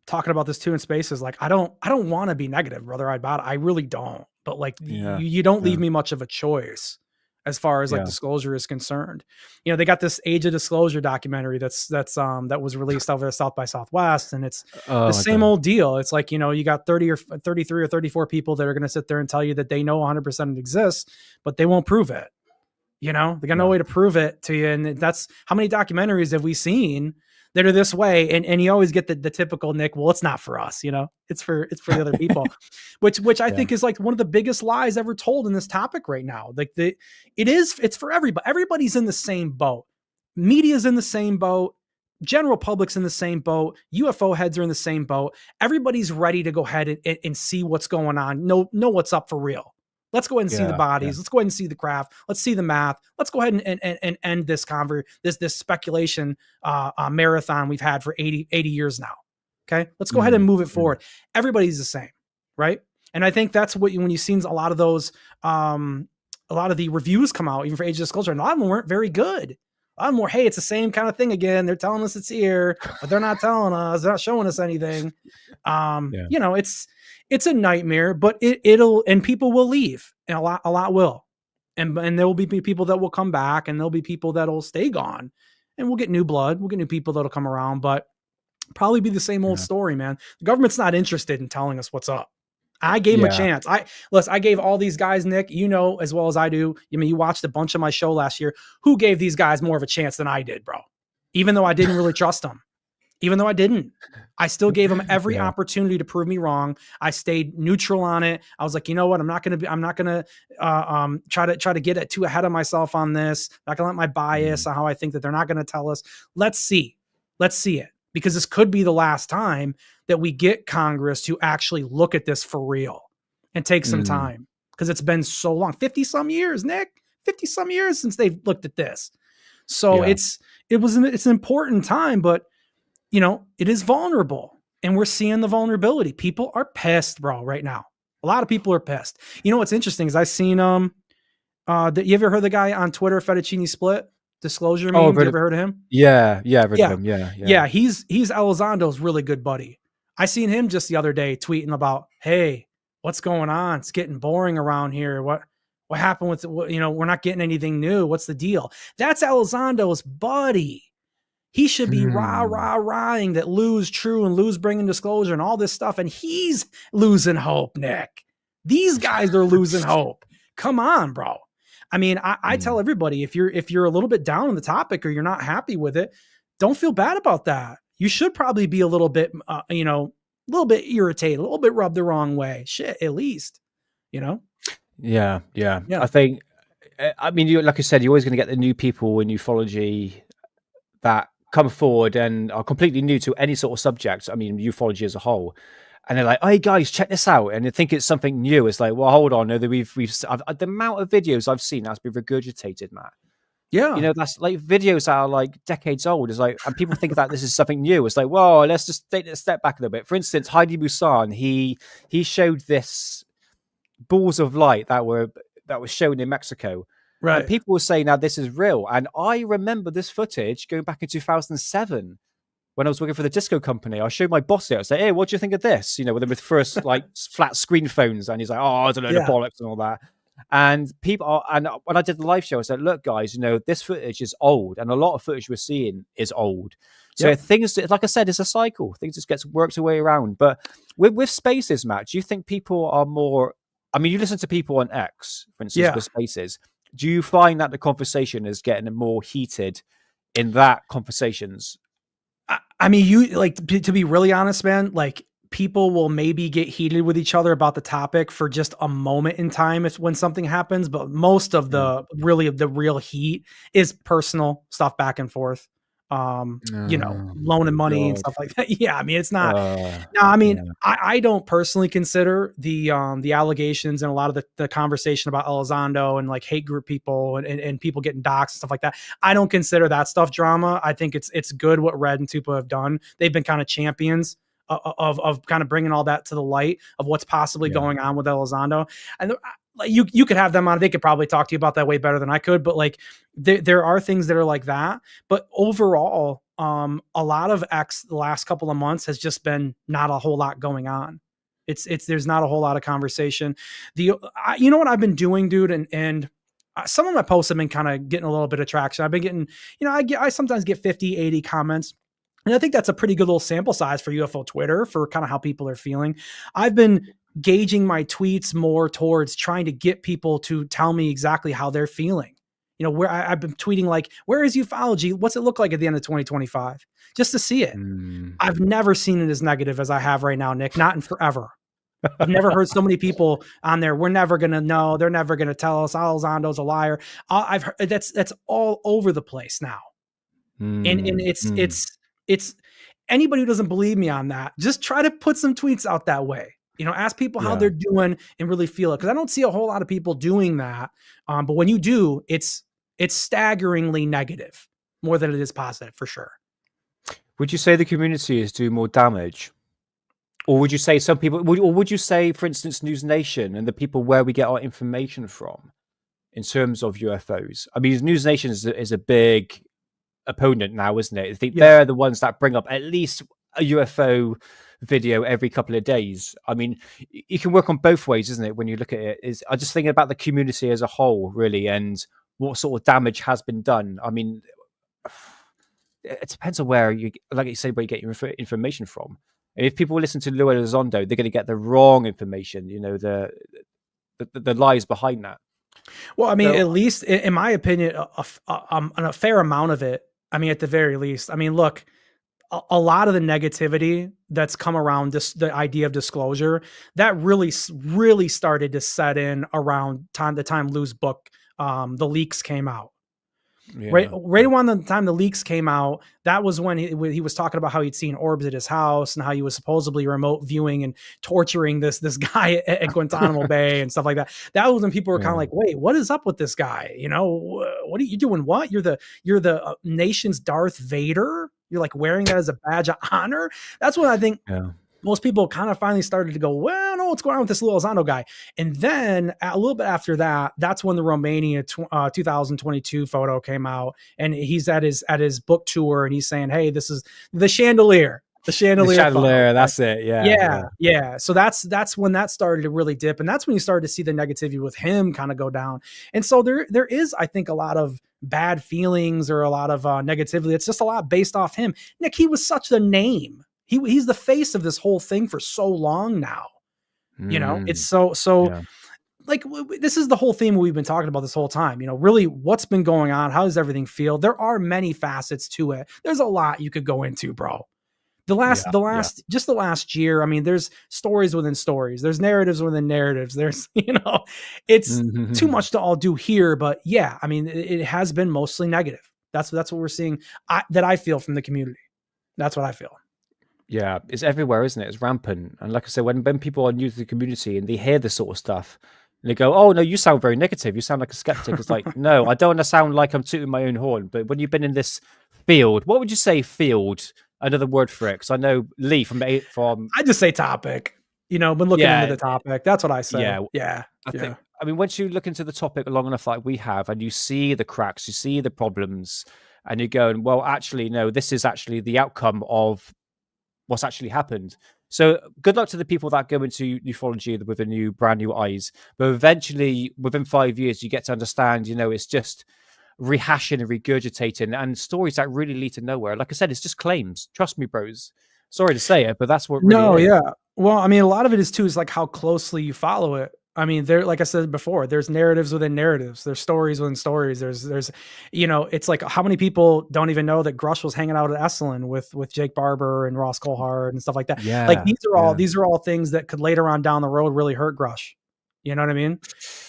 talking about this too in spaces. Like, I don't want to be negative, brother. I really don't. But like, Yeah, you don't leave yeah, me much of a choice as far as like yeah. disclosure is concerned. They got this Age of Disclosure documentary that was released over at South by Southwest, and it's the Oh my same god. old deal. It's like, you got 30 or 33 or 34 people that are going to sit there and tell you that they know 100% it exists, but they won't prove it. They got no way to prove it to you. And that's how many documentaries have we seen that are this way? And you always get the typical Nick, well, it's not for us, it's for the other people, which I think is like one of the biggest lies ever told in this topic right now. Like it's for everybody. Everybody's in the same boat. Media's in the same boat. General public's in the same boat. UFO heads are in the same boat. Everybody's ready to go ahead and see what's going on. Know what's up for real. Let's go ahead and see the bodies. Let's go ahead and see the craft. Let's see the math. Let's go ahead and end this this speculation marathon we've had for 80 years now. Okay, let's go ahead and move it forward. Everybody's the same, right? And I think that's when you've seen a lot of those, a lot of the reviews come out, even for Age of Disclosure, and a lot of them weren't very good. A lot more, hey, it's the same kind of thing again. They're telling us it's here, but they're not telling us. They're not showing us anything. It's a nightmare, but it'll and people will leave, and a lot will, and there will be people that will come back, and there'll be people that'll stay gone, and we'll get new blood, we'll get new people that'll come around, but probably be the same old story, man. The government's not interested in telling us what's up. I gave them a chance. I gave all these guys, Nick, as well as I do. You watched a bunch of my show last year. Who gave these guys more of a chance than I did, bro? Even though I didn't really trust them. Even though I didn't, I still gave them every opportunity to prove me wrong. I stayed neutral on it. I was like, you know what? I'm not going to try to get too ahead of myself on this. Not going to let my bias on how I think that they're not going to tell us. Let's see it, because this could be the last time that we get Congress to actually look at this for real and take some time, because it's been so long, 50 some years, Nick, 50 some years since they've looked at this. So it's an important time, but it is vulnerable, and we're seeing the vulnerability. People are pissed, bro, right now. A lot of people are pissed. What's interesting is I've seen, you ever heard the guy on Twitter, Fettuccine Split, Disclosure Memes? You ever heard of him? Yeah. I've heard of him. Yeah. He's Elizondo's really good buddy. I seen him just the other day tweeting about, hey, what's going on? It's getting boring around here. What happened with, we're not getting anything new. What's the deal? That's Elizondo's buddy. He should be rah-ing that Lou's true and Lou's bringing disclosure and all this stuff. And he's losing hope, Nick. These guys are losing hope. Come on, bro. I mean, I tell everybody, if you're a little bit down on the topic or you're not happy with it, don't feel bad about that. You should probably be a little bit, a little bit irritated, a little bit rubbed the wrong way. Shit, at least, Yeah. I think, like I said, you're always going to get the new people in ufology that come forward and are completely new to any sort of subject. I mean, ufology as a whole, and they're like, "Hey guys, check this out," and they think it's something new. It's like, well, hold on, no, we've the amount of videos I've seen that's been regurgitated, Matt. Yeah, that's like videos that are like decades old. It's like, and people think that this is something new. It's like, whoa, let's just take a step back a little bit. For instance, Heidi Busan, he showed this balls of light that were shown in Mexico. right. And people were saying, now this is real. And I remember this footage going back in 2007 when I was working for the disco company. I showed my boss it. I was like, hey, what do you think of this? With first like flat screen phones. And he's like, oh, I don't know, the bollocks and all that. And and when I did the live show, I said, look, guys, this footage is old. And a lot of footage we're seeing is old. So things, like I said, it's a cycle. Things just gets worked their way around. But with spaces, Matt, do you think people are more, you listen to people on X, for instance, with spaces. Do you find that the conversation is getting more heated in that conversations? I mean, you like to be really honest, man, like people will maybe get heated with each other about the topic for just a moment in time if when something happens, but most of the real heat is personal stuff back and forth. Loaning money and God. stuff like that. Yeah, I mean, it's not. Uh, No, I mean, yeah. I don't personally consider the allegations and a lot of the conversation about Elizondo and like hate group people and people getting doxxed and stuff like that. I don't consider that stuff drama. I think it's good what Red and Tupa have done. They've been kind of champions of kind of bringing all that to the light of what's possibly going on with Elizondo. And like you could have them on. They could probably talk to you about that way better than I could. But like there are things that are like that. But overall, a lot of the last couple of months has just been not a whole lot going on. There's not a whole lot of conversation. You know what I've been doing, dude, and some of my posts have been kind of getting a little bit of traction. I've been getting, I sometimes get 50, 80 comments. And I think that's a pretty good little sample size for UFO Twitter for kind of how people are feeling. I've been gauging my tweets more towards trying to get people to tell me exactly how they're feeling. Where I've been tweeting like, where is ufology? What's it look like at the end of 2025? Just to see it. I've never seen it as negative as I have right now, Nick, not in forever. I've never heard so many people on there. We're never going to know. They're never going to tell us Elizondo's a liar. I've heard that's all over the place now. And it's anybody who doesn't believe me on that, just try to put some tweets out that way. Ask people how they're doing and really feel it. Cause I don't see a whole lot of people doing that. But when you do, it's staggeringly negative more than it is positive for sure. Would you say the community is doing more damage? Or would you say some people, or would you say, for instance, News Nation and the people where we get our information from in terms of UFOs? I mean, News Nation is a big opponent now, isn't it? I think they're the ones that bring up at least a UFO video every couple of days. I mean, you can work on both ways, isn't it? When you look at it, I'm just thinking about the community as a whole, really, and what sort of damage has been done. I mean, it depends on where you, like you said, where you get your information from. And if people listen to Lou Elizondo, they're going to get the wrong information. The lies behind that. Well, I mean, at least in my opinion, a fair amount of it. I mean, at the very least, I mean, look, a lot of the negativity that's come around the idea of disclosure, that really started to set in around the time Lou's book, The Leaks, came out. Yeah. Right around the time the leaks came out, that was when he was talking about how he'd seen orbs at his house and how he was supposedly remote viewing and torturing this guy at Guantanamo Bay and stuff like that. That was when people were kind of like, wait, what is up with this guy? What are you doing? What you're the nation's Darth Vader? You're like wearing that as a badge of honor. That's when I think most people kind of finally started to go, well, no, what's going on with this little Elizondo guy? And then a little bit after that, that's when the Romania 2022 photo came out, and he's at his book tour, and he's saying, hey, this is the chandelier. The chandelier, photo. That's it. Yeah. So that's when that started to really dip, and that's when you started to see the negativity with him kind of go down. And so there is, I think, a lot of bad feelings or a lot of negativity. It's just a lot based off him. Nick, he was such a name. He's the face of this whole thing for so long now. It's so like, this is the whole theme we've been talking about this whole time. Really, what's been going on? How does everything feel? There are many facets to it. There's a lot you could go into, bro. The last year, I mean, there's stories within stories. There's narratives within narratives. There's, it's too much to all do here. But yeah, I mean, it has been mostly negative. That's what we're seeing that I feel from the community. That's what I feel. Yeah, it's everywhere, isn't it? It's rampant. And like I said, when people are new to the community and they hear this sort of stuff, and they go, oh, no, you sound very negative. You sound like a skeptic. It's like, no, I don't want to sound like I'm tooting my own horn. But when you've been in this field, what would you say field? Another word for it? Because I know Lee from I just say topic. Been looking into the topic. That's what I say. Yeah. I mean, once you look into the topic long enough like we have, and you see the cracks, you see the problems, and you're going, well, actually, no, this is actually the outcome of what's actually happened. So good luck to the people that go into ufology with brand new eyes. But eventually, within 5 years, you get to understand, it's just rehashing and regurgitating and stories that really lead to nowhere. Like I said, it's just claims. Trust me, bros. Sorry to say it, but that's what really is. Yeah. Well, I mean, a lot of it is too, is like how closely you follow it. I mean, there, like I said before, there's narratives within narratives. There's stories within stories. There's, it's like how many people don't even know that Grush was hanging out at Esalen with Jake Barber and Ross Coulthard and stuff like that. Like these are all things that could later on down the road really hurt Grush. You know what I mean?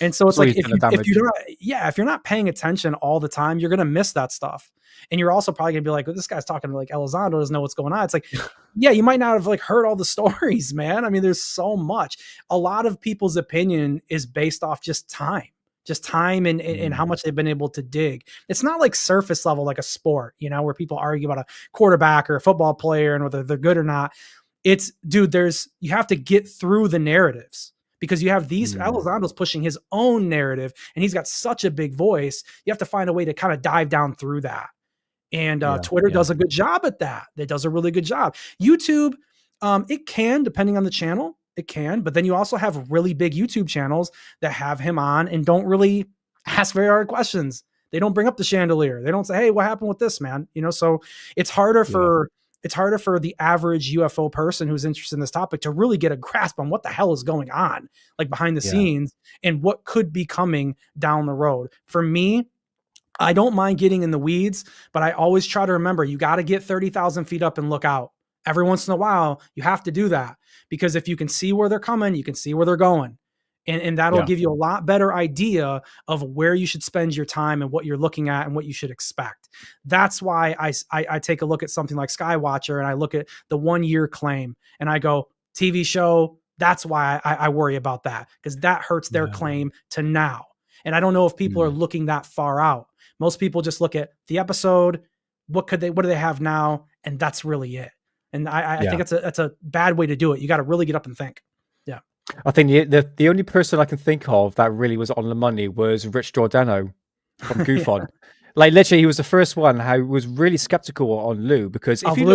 And so it's like if you're not paying attention all the time, you're gonna miss that stuff. And you're also probably gonna be like, well, this guy's talking like Elizondo doesn't know what's going on. It's like, yeah, you might not have like heard all the stories, man. I mean, there's so much. A lot of people's opinion is based off just time and how much they've been able to dig. It's not like surface level, like a sport, where people argue about a quarterback or a football player and whether they're good or not. It's, dude, you have to get through the narratives. Because you have these Elizondo's pushing his own narrative and he's got such a big voice. You have to find a way to kind of dive down through that. And Twitter does a good job at that. It does a really good job. YouTube, it can, depending on the channel, it can. But then you also have really big YouTube channels that have him on and don't really ask very hard questions. They don't bring up the chandelier. They don't say, hey, what happened with this, man? So it's harder for the average UFO person who's interested in this topic to really get a grasp on what the hell is going on, like behind the scenes and what could be coming down the road. For me, I don't mind getting in the weeds, but I always try to remember, you got to get 30,000 feet up and look out. Every once in a while, you have to do that because if you can see where they're coming, you can see where they're going. And that'll give you a lot better idea of where you should spend your time and what you're looking at and what you should expect. That's why I take a look at something like Skywatcher and I look at the 1 year claim and I go, TV show, that's why I worry about that because that hurts their claim to now. And I don't know if people are looking that far out. Most people just look at the episode. What do they have now? And that's really it. And I think that's a bad way to do it. You got to really get up and think. Yeah. I think the only person I can think of that really was on the money was Rich Giordano from Goof On. Like literally, he was the first one who was really skeptical on Lou because if you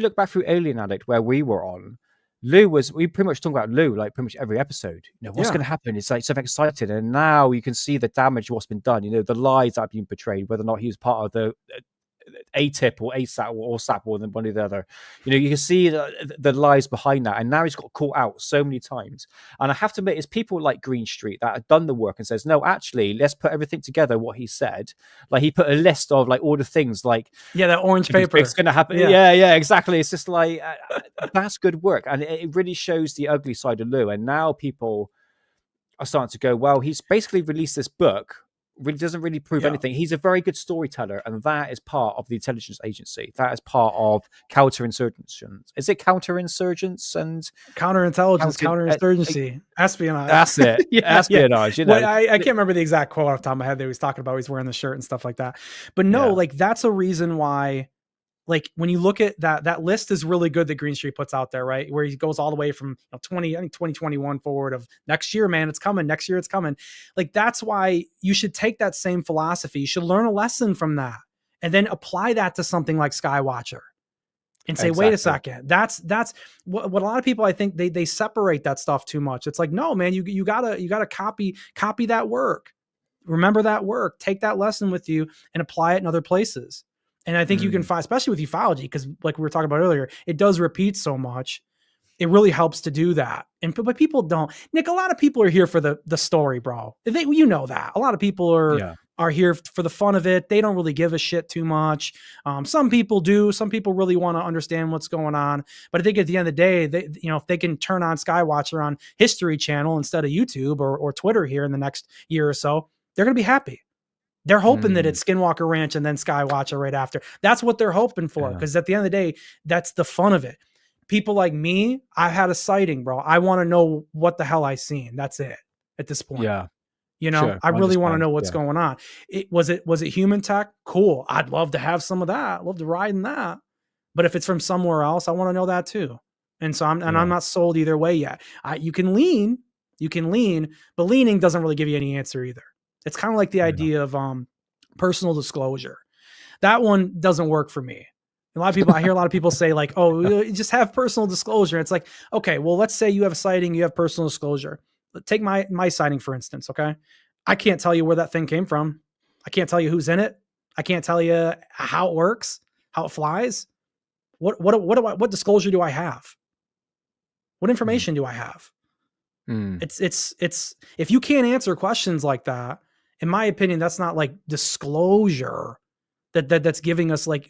look back through Alien Addict where we were on, we pretty much talk about Lou like pretty much every episode. What's going to happen? It's like so excited, and now you can see the damage what's been done. The lies that have been portrayed, whether or not he was part of the ATIP or ASAP or SAP or one or the other. You can see the lies behind that, and now he's got caught out so many times. And I have to admit, it's people like Green Street that have done the work and says, no, actually, let's put everything together. What he said, like he put a list of like all the things, like that orange paper. It's going to happen. Yeah, exactly. It's just like that's good work, and it really shows the ugly side of Lou. And now people are starting to go, well, he's basically released this book. Really doesn't really prove anything. He's a very good storyteller, and that is part of the intelligence agency. That is part of counterinsurgents. Is it counterinsurgents and counterintelligence, counterinsurgency, espionage? That's it. Espionage. Well, I can't remember the exact quote off the top of my head that he was talking about. He's wearing the shirt and stuff like that. But no, like that's a reason why. Like when you look at that list is really good that Green Street puts out there, right? Where he goes all the way from 2021 forward of next year, man, it's coming. Next year, it's coming. Like that's why you should take that same philosophy. You should learn a lesson from that and then apply that to something like Skywatcher and say, wait a second, that's what a lot of people, I think they separate that stuff too much. It's like, no, man, you gotta copy that work. Remember that work, take that lesson with you and apply it in other places. And I think you can find, especially with ufology, because like we were talking about earlier, it does repeat so much. It really helps to do that. But people don't. Nick, a lot of people are here for the story, bro. That. A lot of people are here for the fun of it. They don't really give a shit too much. Some people do. Some people really want to understand what's going on. But I think at the end of the day, if they can turn on Skywatcher on History Channel instead of YouTube or Twitter here in the next year or so, they're going to be happy. They're hoping that it's Skinwalker Ranch and then Skywatcher right after. That's what they're hoping for. Because at the end of the day, that's the fun of it. People like me, I had a sighting, bro. I want to know what the hell I seen. That's it at this point. Yeah. Sure, I really want to know what's going on. Was it human tech? Cool. I'd love to have some of that. I'd love to ride in that. But if it's from somewhere else, I want to know that too. And so I'm not sold either way yet. You can lean, but leaning doesn't really give you any answer either. It's kind of like the idea of personal disclosure. That one doesn't work for me. I hear a lot of people say like, oh, just have personal disclosure. It's like, okay, well, let's say you have a sighting, you have personal disclosure. Take my sighting, for instance. Okay. I can't tell you where that thing came from. I can't tell you who's in it. I can't tell you how it works, how it flies. What disclosure do I have? What information do I have? It's if you can't answer questions like that, in my opinion, that's not like disclosure that's giving us like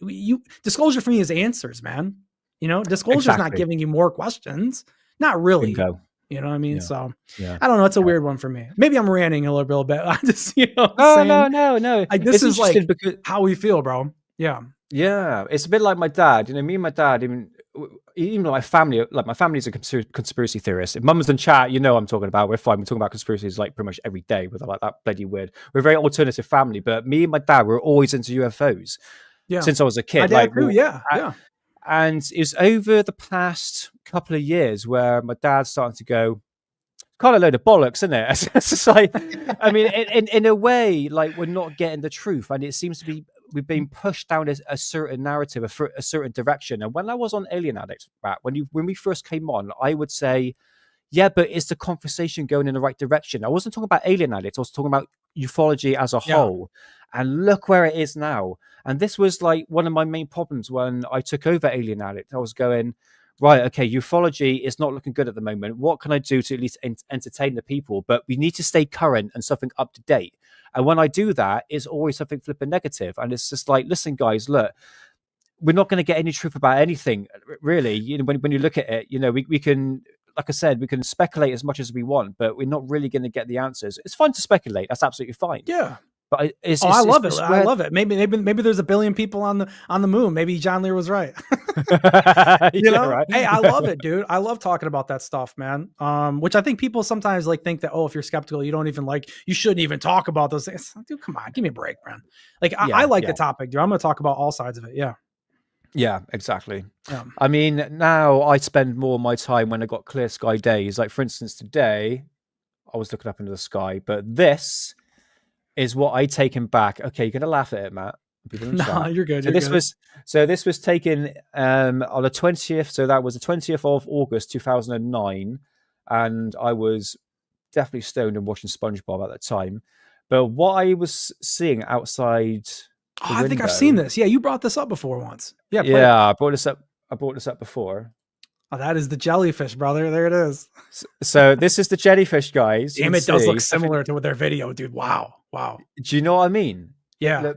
disclosure for me is answers, man. Disclosure is not Exactly. giving you more questions. Not really. Bingo. You know what I mean? Yeah. So Yeah. I don't know. It's a weird one for me. Maybe I'm ranting a little bit. I just, No. like, this It's is like interesting because how we feel, bro. Yeah. yeah, it's a bit like my dad. Me and my dad, even my family, like my family's a conspiracy theorist. If mum's in chat, I'm talking about. We're fine. We're talking about conspiracies like pretty much every day. With like that bloody weird. We're a very alternative family, but me and my dad were always into UFOs Yeah. since I was a kid. My dad too. Yeah. And it was over the past couple of years where my dad's starting to go, kind of a load of bollocks, isn't it? It's just like, in a way, like we're not getting the truth, and it seems to be we've been pushed down a certain narrative, a certain direction. And when I was on Alien Addict, Matt, when we first came on, I would say, yeah, but is the conversation going in the right direction? I wasn't talking about Alien Addict. I was talking about ufology as a whole. And look where it is now. And this was like one of my main problems when I took over Alien Addict. I was going, right, okay, ufology is not looking good at the moment. What can I do to at least entertain the people? But we need to stay current and something up to date. And when I do that, it's always something flipping negative. And it's just like, listen, guys, look, we're not going to get any truth about anything, really. When you look at it, we can, like I said, we can speculate as much as we want, but we're not really going to get the answers. It's fine to speculate. That's absolutely fine. Yeah. But I love it. I love it. Maybe there's 1 billion people on the moon. Maybe John Lear was right. Right? Hey, I love it, dude. I love talking about that stuff, man. Which I think people sometimes like think that, if you're skeptical, you shouldn't even talk about those things. Dude, come on, give me a break, man. Like I like the topic, dude. I'm going to talk about all sides of it. Yeah. Yeah, exactly. Yeah. Now I spend more of my time when I got clear sky days. Like, for instance, today I was looking up into the sky, but this is what I taken back. Okay, you're gonna laugh at it, Matt. No, you're good. This was taken on the 20th. So that was the 20th of August, 2009, and I was definitely stoned and watching SpongeBob at that time. But what I was seeing outside. I think I've seen this. Yeah, you brought this up before once. Yeah, I brought this up before. Oh, that is the jellyfish, brother. There it is. So this is the jellyfish, guys. Damn, it does look similar to their video, dude. Wow. Do you know what I mean? Yeah.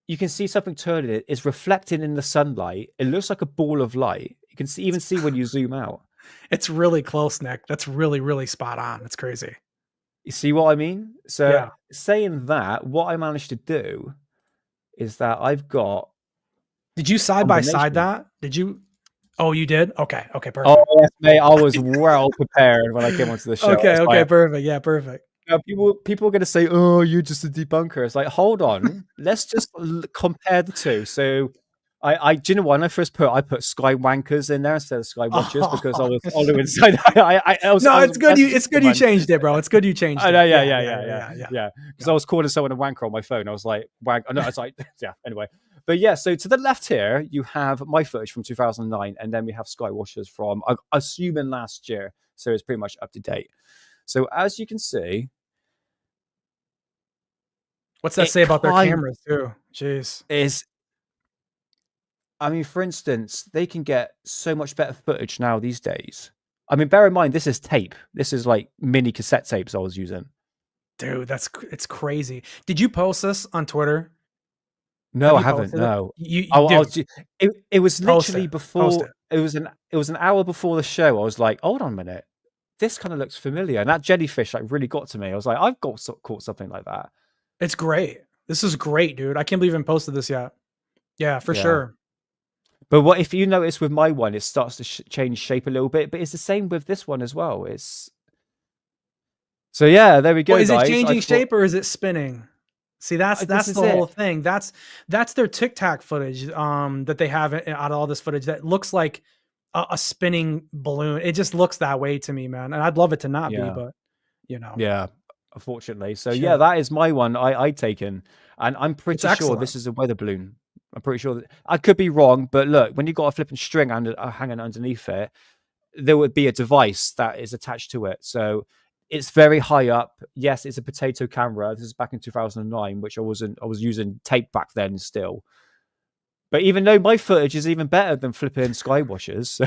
You can see something turning. It is reflecting in the sunlight. It looks like a ball of light. You can even see when you zoom out. It's really close, Nick. That's really, really spot on. It's crazy. You see what I mean? So saying that, what I managed to do is that I've got. Did you side by side that? Did you? Oh, you did? Okay, perfect. Oh, yes, mate. I was well prepared when I came onto the show. Okay, perfect. Yeah, perfect. People are going to say, "Oh, you're just a debunker." It's like, hold on, let's just compare the two. So, do you know what? When I put Skywankers in there instead of Skywatchers because I was following inside. It's good. It's good you changed it, bro. It's good you changed it. Yeah. Because I was calling someone a wanker on my phone. I was like, wank. No, it's like, yeah. Anyway. But yeah, so to the left here, you have my footage from 2009, and then we have Skywatchers from, assuming last year. So it's pretty much up to date. So as you can see. What's that say about their cameras too? Jeez. For instance, they can get so much better footage now these days. Bear in mind, this is tape. This is like mini cassette tapes I was using. Dude, it's crazy. Did you post this on Twitter? No, I haven't. No, it was literally before. It was an hour before the show. I was like, hold on a minute, this kind of looks familiar. And that jellyfish really got to me. I was like, I've caught something like that. It's great. This is great, dude. I can't believe I haven't posted this yet. Yeah, for sure. But what if you notice with my one, it starts to change shape a little bit. But it's the same with this one as well. So yeah, there we go. Is it changing shape or is it spinning? See, that's the whole thing. That's their Tic Tac footage that they have out of all this footage that looks like a spinning balloon. It just looks that way to me, man. And I'd love it to not be, but Yeah, unfortunately. So yeah, that is my one I taken. And I'm pretty sure this is a weather balloon. I'm pretty sure I could be wrong, but look, when you've got a flipping string hanging underneath it, there would be a device that is attached to it. So it's very high up. Yes, it's a potato camera. This is back in 2009, which I was using tape back then still. But even though my footage is even better than flipping Skywatchers.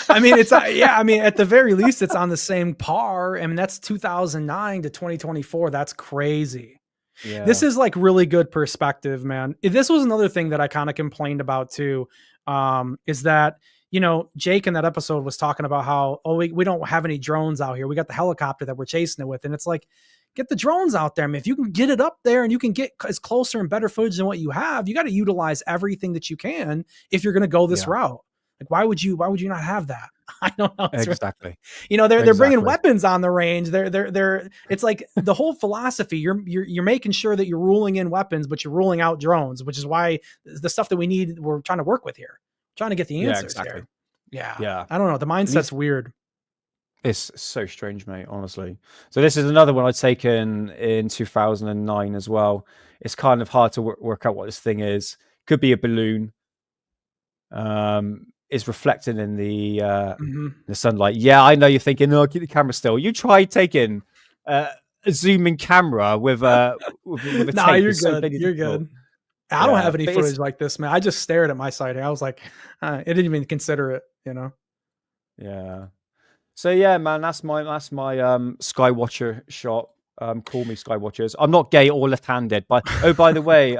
I mean, it's yeah. I mean, at the very least, it's on the same par. I mean, that's 2009 to 2024. That's crazy. Yeah. This is like really good perspective, man. This was another thing that I kind of complained about too. Is that, you know, Jake in that episode was talking about how, oh, we don't have any drones out here. We got the helicopter that we're chasing it with. And it's like, get the drones out there. I mean, if you can get it up there and you can get as closer and better footage than what you have, you got to utilize everything that you can if you're going to go this route. Like, why would you not have that? I don't know. Exactly. You know, they're bringing weapons on the range. It's like the whole philosophy. You're making sure that you're ruling in weapons, but you're ruling out drones, which is why the stuff that we need, we're trying to work with here, trying to get the answers here. Yeah. I don't know. The mindset's weird. It's so strange, mate, honestly. So this is another one I'd taken in 2009 as well. It's kind of hard to work out what this thing is. Could be a balloon. Is reflected in the sunlight. Yeah, I know you're thinking, no, keep the camera still. You try taking a zooming camera with a nah, tape. You're good. You're good. I don't have any footage like this, man. I just stared at my sighting. I was like, I didn't even consider it, you know? Yeah. So yeah, man, that's my Skywatcher shot. Call me Skywatchers. I'm not gay or left-handed, but by the way,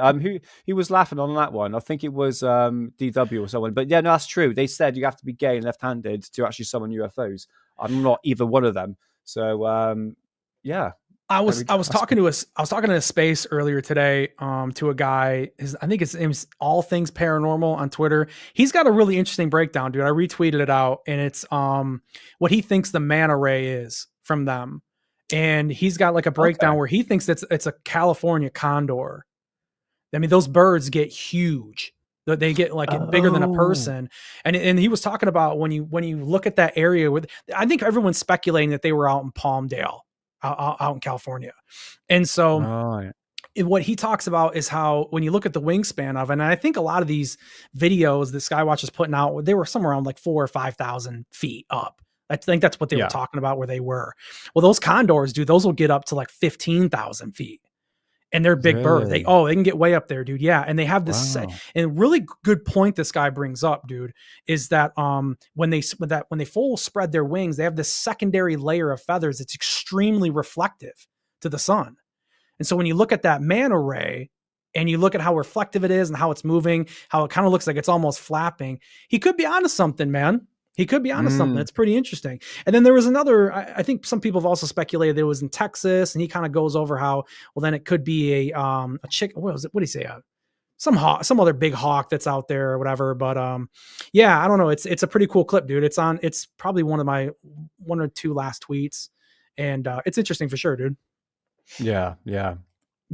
who was laughing on that one? I think it was DW or someone. But yeah, no, that's true. They said you have to be gay and left-handed to actually summon UFOs. I'm not either one of them. So yeah. I was talking to a space earlier today to a guy. I think his name's All Things Paranormal on Twitter. He's got a really interesting breakdown, dude. I retweeted it out, and it's what he thinks the manta ray is from them. And he's got like a breakdown where he thinks it's a California condor. I mean, those birds get huge. They get like bigger than a person. And he was talking about when you look at that area with, I think everyone's speculating that they were out in Palmdale, out in California. And so what he talks about is how when you look at the wingspan of, and I think a lot of these videos that Skywatch is putting out, they were somewhere around like 4,000 or 5,000 feet up. I think that's what they were talking about where they were. Well, those condors, dude, those will get up to like 15,000 feet. And they're big birds. They can get way up there, dude. Yeah. And they have this and really good point this guy brings up, dude, is that when they full spread their wings, they have this secondary layer of feathers that's extremely reflective to the sun. And so when you look at that manta ray and you look at how reflective it is and how it's moving, how it kind of looks like it's almost flapping, he could be onto something, man. He could be onto something. That's pretty interesting. And then there was another, I think some people have also speculated that it was in Texas, and he kind of goes over how, well, then it could be a chicken. What was it? What did he say? Some other big hawk that's out there or whatever. But yeah, I don't know. It's a pretty cool clip, dude. It's probably one of my 1 or 2 last tweets. And it's interesting for sure, dude. Yeah. Yeah.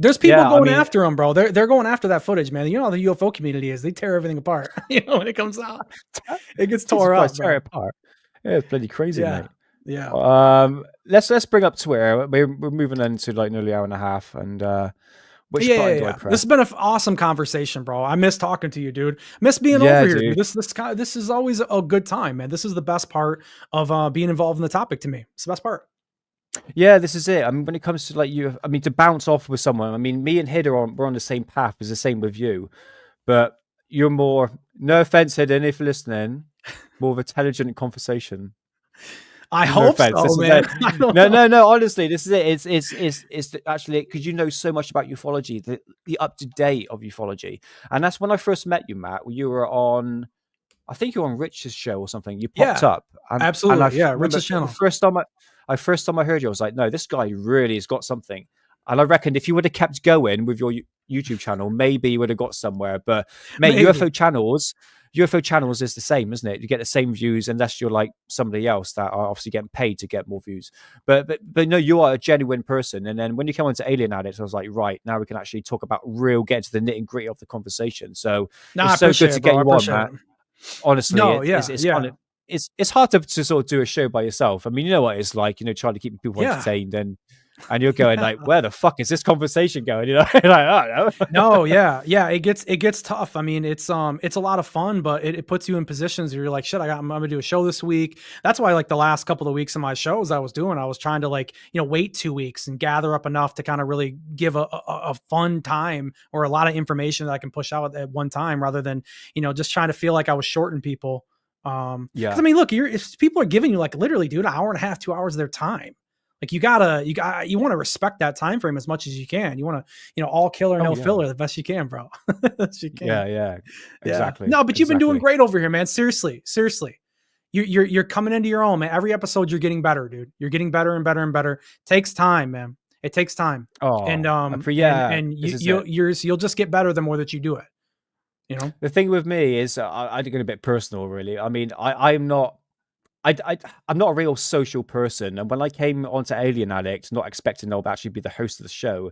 There's people going after them, bro. They're going after that footage, man. You know how the UFO community is. They tear everything apart. You know, when it comes out, it gets tore up. Tear apart. Yeah, it's bloody crazy, mate. Yeah. Let's bring up Twitter. We're moving into like nearly an hour and a half, and which part do I press? This has been an awesome conversation, bro. I miss talking to you, dude. Miss being over here, dude. This is always a good time, man. This is the best part of being involved in the topic to me. It's the best part. Yeah, this is it. I mean, when it comes to like you, I mean, to bounce off with someone, I mean, me and Hidden we're on the same path. It's the same with you, but you're more, no offense, Hidden, if you're listening, more of intelligent conversation. I hope so, man. No. Honestly, this is it. It's actually because you know so much about ufology, the up to date of ufology, and that's when I first met you, Matt. You were on, I think you were on Rich's show or something. You popped up, absolutely, Rich's channel. The first time I heard you, I was like, no, this guy really has got something. And I reckoned if you would have kept going with your YouTube channel, maybe you would have got somewhere. But mate, UFO channels is the same, isn't it? You get the same views unless you're like somebody else that are obviously getting paid to get more views. But no, you are a genuine person. And then when you come into Alien Addicts, I was like, right, now we can actually talk about get into the nitty gritty of the conversation. So it's so good to get you on, Matt. Honestly, it's hard to sort of do a show by yourself. I mean, you know what it's like, you know, trying to keep people entertained. And and you're going like, where the fuck is this conversation going? You know, like, I don't know. No, yeah, it gets tough. I mean, it's a lot of fun, but it puts you in positions where you're like, shit, I'm gonna do a show this week. That's why, like, the last couple of weeks of my shows I was trying to, like, wait 2 weeks and gather up enough to kind of really give a fun time or a lot of information that I can push out at one time, rather than, just trying to feel like I was shorting people. Yeah. Because I mean, look, if people are giving you, like, literally, dude, an hour and a half, 2 hours of their time, like, you want to respect that time frame as much as you can. You want to, all killer, no filler, the best you can, bro. Best you can. Yeah, exactly. No, but you've been doing great over here, man. Seriously. You're coming into your own, man. Every episode you're getting better, dude. You're getting better and better and better. Takes time, man. It takes time. Oh, and you'll just get better the more that you do it. The thing with me is, I get a bit personal, really. I mean, I'm not a real social person, and when I came onto Alien Addict, not expecting I'll actually be the host of the show,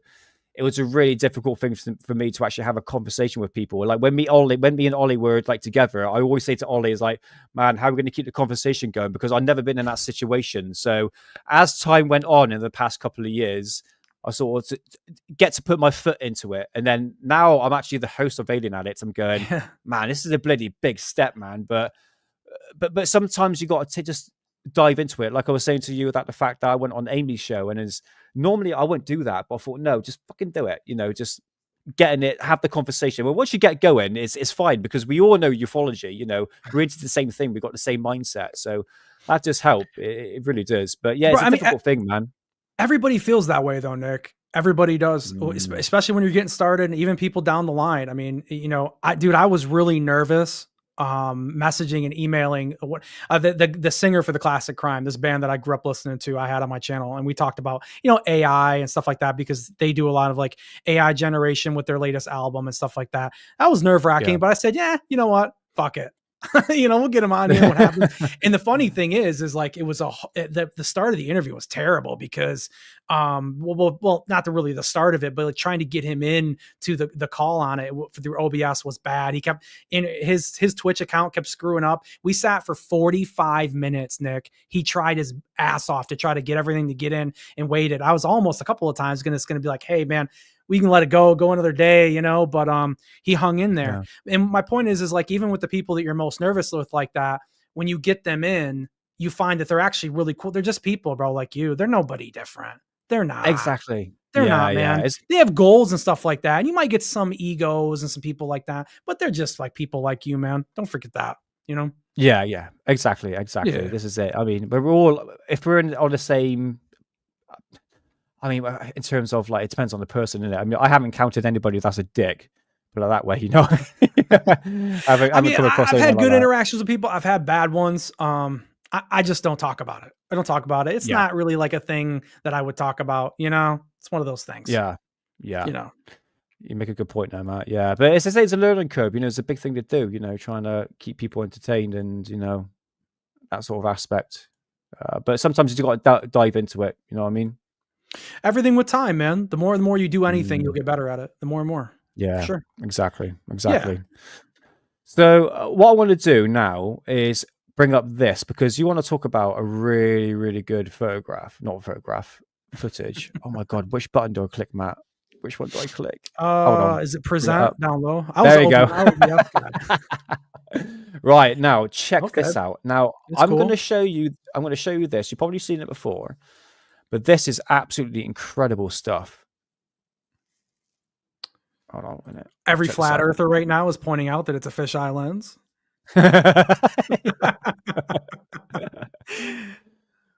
it was a really difficult thing for me to actually have a conversation with people. Like when me and Ollie were like together, I always say to Ollie, is like, man, how are we going to keep the conversation going? Because I've never been in that situation. So as time went on in the past couple of years, I sort of get to put my foot into it. And then now I'm actually the host of Alien Addict. I'm going, man, this is a bloody big step, man. But sometimes you got to just dive into it. Like I was saying to you about the fact that I went on Amy's show, and normally I wouldn't do that, but I thought, no, just fucking do it. Just get in it, have the conversation. Well, once you get going, it's fine, because we all know ufology. We're into the same thing. We've got the same mindset. So that just helps. It really does. But yeah, it's a difficult thing, man. Everybody feels that way though, Nick. Everybody does, especially when you're getting started, and even people down the line. I mean, I was really nervous messaging and emailing the singer for the Classic Crime, this band that I grew up listening to, I had on my channel, and we talked about AI and stuff like that, because they do a lot of like AI generation with their latest album and stuff like that. That was nerve-wracking, but I said, yeah, you know what, fuck it. We'll get him on here. What happens? And the funny thing is like, it was the start of the interview was terrible, because well, not really the start of it, but like trying to get him in to the call on it through OBS was bad. He kept in his Twitch account kept screwing up. We sat for 45 minutes, Nick. He tried his ass off to try to get everything to get in, and waited. I was almost a couple of times going to be like, hey man, we can let it go another day, but he hung in there. Yeah. And my point is like, even with the people that you're most nervous with like that, when you get them in, you find that they're actually really cool. They're just people, bro, like you. They're nobody different. They're not. Exactly. They're not, man. Yeah. They have goals and stuff like that. And you might get some egos and some people like that, but they're just like people like you, man. Don't forget that, Yeah, exactly. Yeah. This is it. I mean, we're all, if we're on the same, I mean, in terms of like, it depends on the person, innit? I mean, I haven't encountered anybody that's a dick, but that way, I've had good interactions with people. I've had bad ones. I just don't talk about it. I don't talk about it. It's not really like a thing that I would talk about. It's one of those things. Yeah. You make a good point there, Matt. Yeah, but as I say, it's a learning curve. It's a big thing to do. Trying to keep people entertained and that sort of aspect. But sometimes you got to dive into it. You know what I mean? Everything with time, man. The more you do anything, you'll get better at it. The more and more. Yeah, sure. Exactly. Yeah. So what I want to do now is bring up this, because you want to talk about a really, really good footage. Oh my God, which button do I click, Matt? Which one do I click? Is it present down low? There you go. Right, now check this out. Now I'm going to show you this. You've probably seen it before, but this is absolutely incredible stuff. Hold on a minute. Every flat earther right now is pointing out that it's a fisheye lens.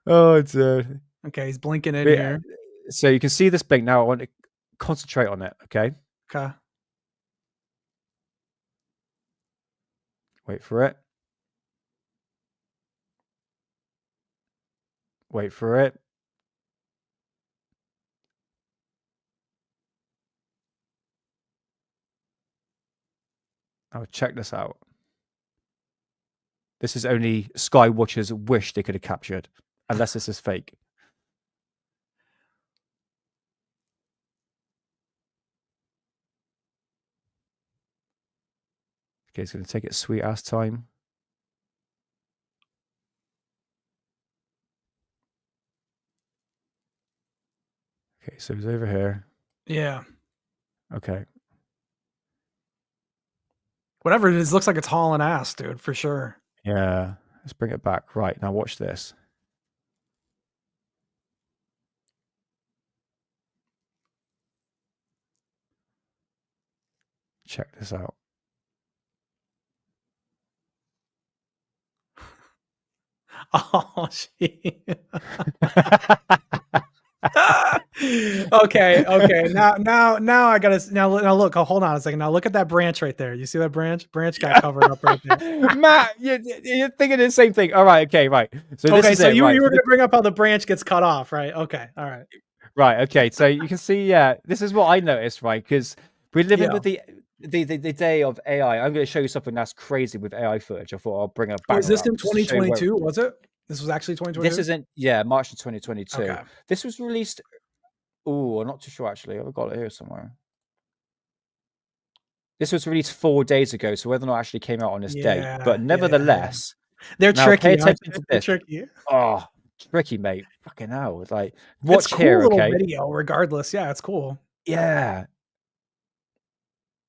Oh, dude. Okay, he's blinking in here. So you can see this blink now. I want to concentrate on it. Okay. Wait for it. Oh, check this out. This is only Skywatchers wish they could have captured, unless this is fake. Okay, it's going to take its sweet ass time. so he's over here. Yeah. Okay. Whatever it is, looks like it's hauling ass, dude, for sure. Yeah. Let's bring it back. Right, now watch this. Check this out. Oh shit. Okay. Now I gotta now look. Oh, hold on a second. Now look at that branch right there. You see that branch? Branch got covered up right there. Matt, you're thinking the same thing. All right, okay, right. So this Okay, is so it, you right. were gonna bring up how the branch gets cut off, right? Okay, all right. Right, okay. So you can see, yeah, this is what I noticed, right? Because we're living Yeah. with the day of AI. I'm going to show you something that's crazy with AI footage. I thought I'll bring up. Was this in just to show you where- 2022? Was it? This was actually 2022. This isn't, yeah, March of 2022. Okay. This was released. Oh, I'm not too sure actually. I've got it here somewhere. This was released 4 days ago, so whether or not it actually came out on this date, Yeah, but nevertheless, They're now tricky. pay aren't attention they? to They're this. tricky. Oh, tricky, mate. Fucking hell. It's like, It's watch cool here, little okay? video, regardless. Yeah, it's cool. Yeah.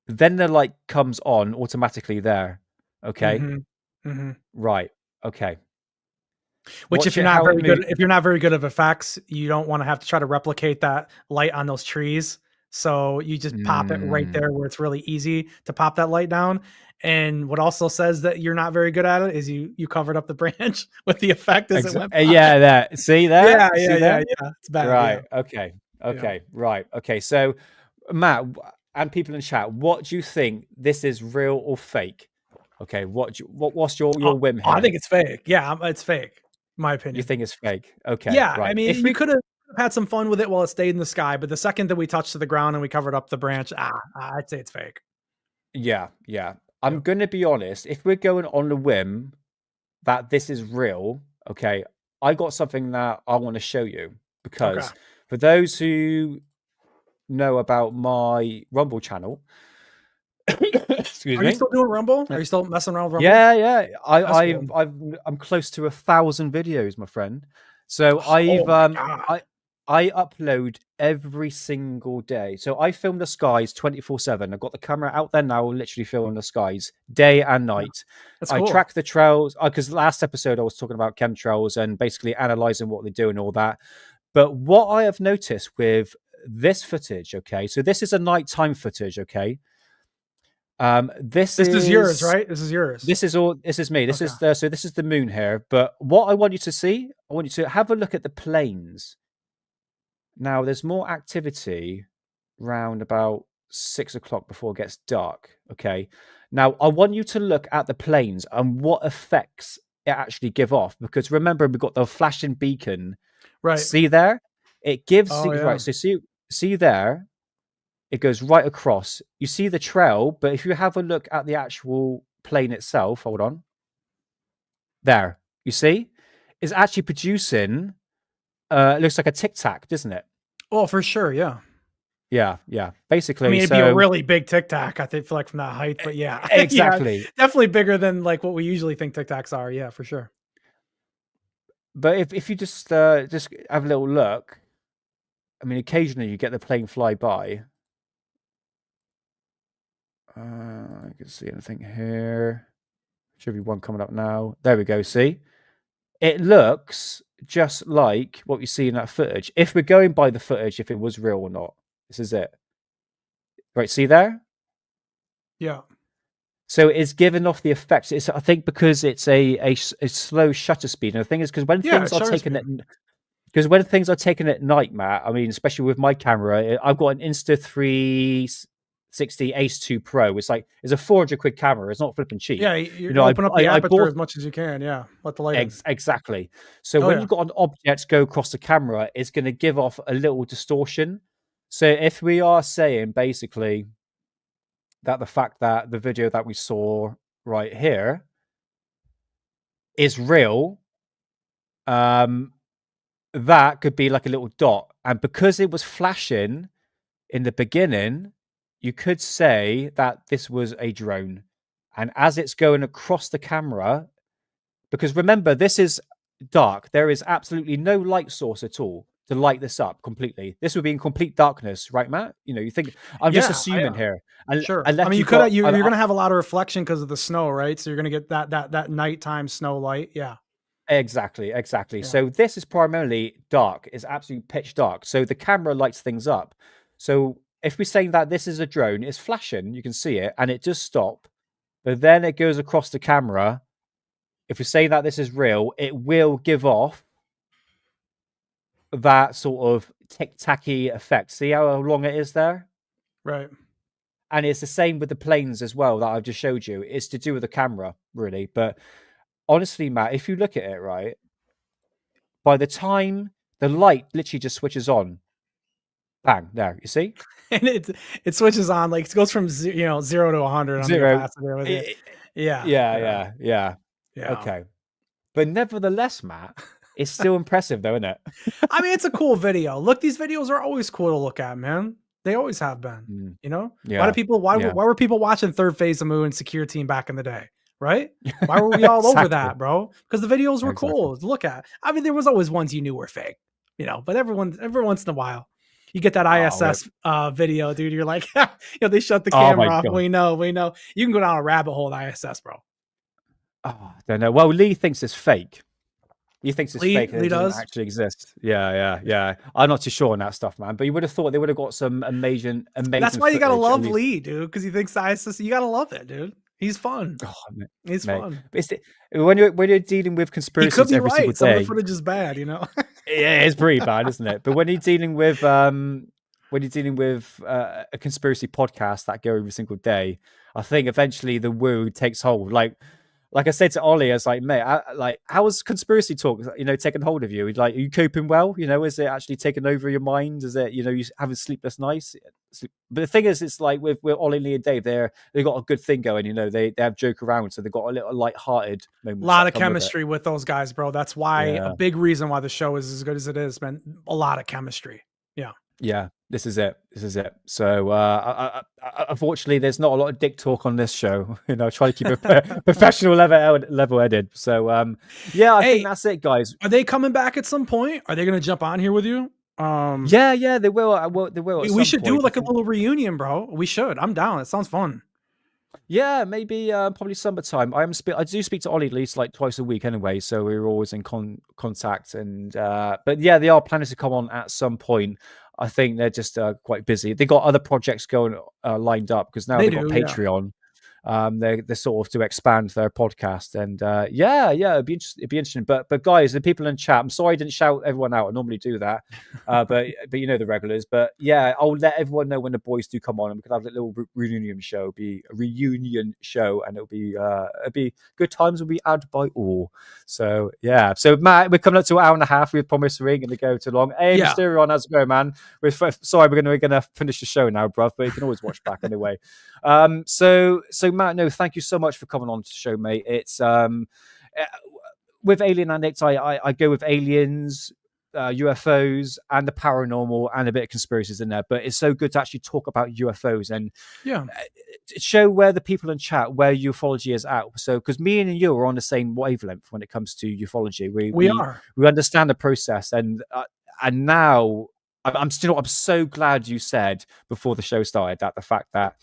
Then the light comes on automatically there. Okay. Mm-hmm. Right. Okay. Which, Watch if you're it not how it very good, moves. if you're not very good at effects, you don't want to have to try to replicate that light on those trees. So you just pop it right there where it's really easy to pop that light down. And what also says that you're not very good at it is you covered up the branch with the effect as it went by. Yeah, there. See there? Yeah, See yeah, there? yeah. It's bad. Right. Yeah. Okay. Okay. Right. Okay. So, Matt and people in chat, what do you think? This is real or fake? Okay. What's your whim here? I think it's fake. Yeah, it's fake. My opinion. You think it's fake? Okay. Yeah, Right. I mean, you could have had some fun with it while it stayed in the sky, but the second that we touched to the ground and we covered up the branch, I'd say it's fake. Yeah. Yeah. I'm going to be honest. If we're going on the whim that this is real, okay, I got something that I want to show you because for those who know about my Rumble channel, excuse me. Are you still doing Rumble? Are you still messing around with Rumble? Yeah, yeah. Cool. I'm close to 1,000 videos, my friend. So I upload every single day. So I film the skies 24/7. I've got the camera out there now, literally filming the skies day and night. That's I cool. track the trails because last episode I was talking about chemtrails and basically analyzing what they do and all that. But what I have noticed with this footage, okay, so this is a nighttime footage, okay. This is yours, right? This is yours. This is me. This is the moon here. But what I want you to see, I want you to have a look at the planes. Now, there's more activity round about 6 o'clock before it gets dark. Okay. Now, I want you to look at the planes and what effects it actually give off. Because remember, we've got the flashing beacon. Right. See there? It gives yeah. right. So see there. It goes right across. You see the trail, but if you have a look at the actual plane itself, hold on. There, you see? It's actually producing, it looks like a tic-tac, doesn't it? Oh, for sure, yeah. Yeah, yeah. Basically, I mean, it'd be a really big tic-tac, I think, feel like from that height, but yeah. Exactly. Yeah, definitely bigger than like what we usually think tic-tacs are, yeah, for sure. But if you just have a little look, I mean, occasionally you get the plane fly by. I can see anything here. Should be one coming up now. There we go. See, it looks just like what you see in that footage. If we're going by the footage, if it was real or not, this is it. Right, see there? Yeah. So it's giving off the effects. It's, I think, because it's a slow shutter speed. And the thing is, because when things are taken at night, Matt, I mean, especially with my camera, I've got an Insta360 Ace 2 Pro. It's like, it's a 400 quid camera. It's not flipping cheap. Yeah, you open up the aperture as much as you can. Yeah, let the light in. Exactly. So when you've got an object go across the camera, it's going to give off a little distortion. So if we are saying basically that the fact that the video that we saw right here is real, that could be like a little dot. And because it was flashing in the beginning, you could say that this was a drone. And as it's going across the camera, because remember, this is dark. There is absolutely no light source at all to light this up completely. This would be in complete darkness, right, Matt? You think I'm just assuming here. Sure. Unless I mean, you've you're going to have a lot of reflection because of the snow, right? So you're going to get that nighttime snow light. Yeah. Exactly. So this is primarily dark. It's absolutely pitch dark. So the camera lights things up. So if we're saying that this is a drone, it's flashing, you can see it, and it does stop, but then it goes across the camera. If we say that this is real, it will give off that sort of tic-tacky effect. See how long it is there? Right. And it's the same with the planes as well that I've just showed you. It's to do with the camera, really. But honestly, Matt, if you look at it, right, by the time the light literally just switches on, bang, there, you see? And it switches on, like it goes from 0 to 100 on the capacitor with it. Yeah. Okay. But nevertheless, Matt, it's still impressive though, isn't it? I mean, it's a cool video. Look, these videos are always cool to look at, man. They always have been. Why were people watching Third Phase of Moon and Secure Team back in the day? Right? Why were we all over that, bro? Because the videos were cool to look at. I mean, there was always ones you knew were fake, but every once in a while you get that ISS video, dude. You're like, they shut the camera off. God. We know. You can go down a rabbit hole at ISS, bro. Oh, I don't know. Well, Lee thinks it's fake. He thinks it's fake. Lee does actually exist. Yeah. I'm not too sure on that stuff, man. But you would have thought they would have got some amazing. That's why you gotta love Lee, dude, because he thinks ISS. You gotta love it, dude. He's fun. Oh, he's fun. But when you're dealing with conspiracies, he could be every right. single day, Some of the footage is bad, Yeah, it's pretty bad, isn't it? But when you're dealing with a conspiracy podcast that go every single day, I think eventually the woo takes hold. Like I said to Ollie, I was like, mate, how was conspiracy talk, taking hold of you? Like, are you coping well? Is it actually taking over your mind? Is it, you having sleepless nights? But the thing is, it's like with Ollie, Lee and Dave, they've got a good thing going, they have joke around. So they've got a little light-hearted moment. A lot of chemistry with those guys, bro. That's why a big reason why the show is as good as it is, man. A lot of chemistry. Yeah. Yeah, this is it. So, unfortunately, there's not a lot of dick talk on this show. Try to keep it professional level-headed. So, I think that's it, guys. Are they coming back at some point? Are they going to jump on here with you? Yeah, they will. They will. We should do like a little reunion, bro. We should. I'm down. It sounds fun. Yeah, maybe probably summertime. I do speak to Ollie at least like twice a week anyway, so we're always in contact. And but yeah, they are planning to come on at some point. I think they're just quite busy. They got other projects going lined up because now they've got Patreon. They're sort of to expand their podcast, and it'd be interesting. But guys, the people in chat, I'm sorry I didn't shout everyone out. I normally do that, but the regulars. But yeah, I'll let everyone know when the boys do come on, and we can have a little reunion show. It'll be a reunion show, and it'll be good times. Will be had by all. So yeah. So Matt, we're coming up to an hour and a half. We promised we ain't going to go too long. Hey, Mysterion, how's it going, man? Sorry, we're gonna finish the show now, bruv. But you can always watch back anyway. So Matt, no, thank you so much for coming on to the show, mate. It's with Alien Addict, I go with aliens, UFOs, and the paranormal, and a bit of conspiracies in there. But it's so good to actually talk about UFOs and show where the people in chat where ufology is at. So because me and you are on the same wavelength when it comes to ufology, we understand the process, and now I'm so glad you said before the show started that the fact that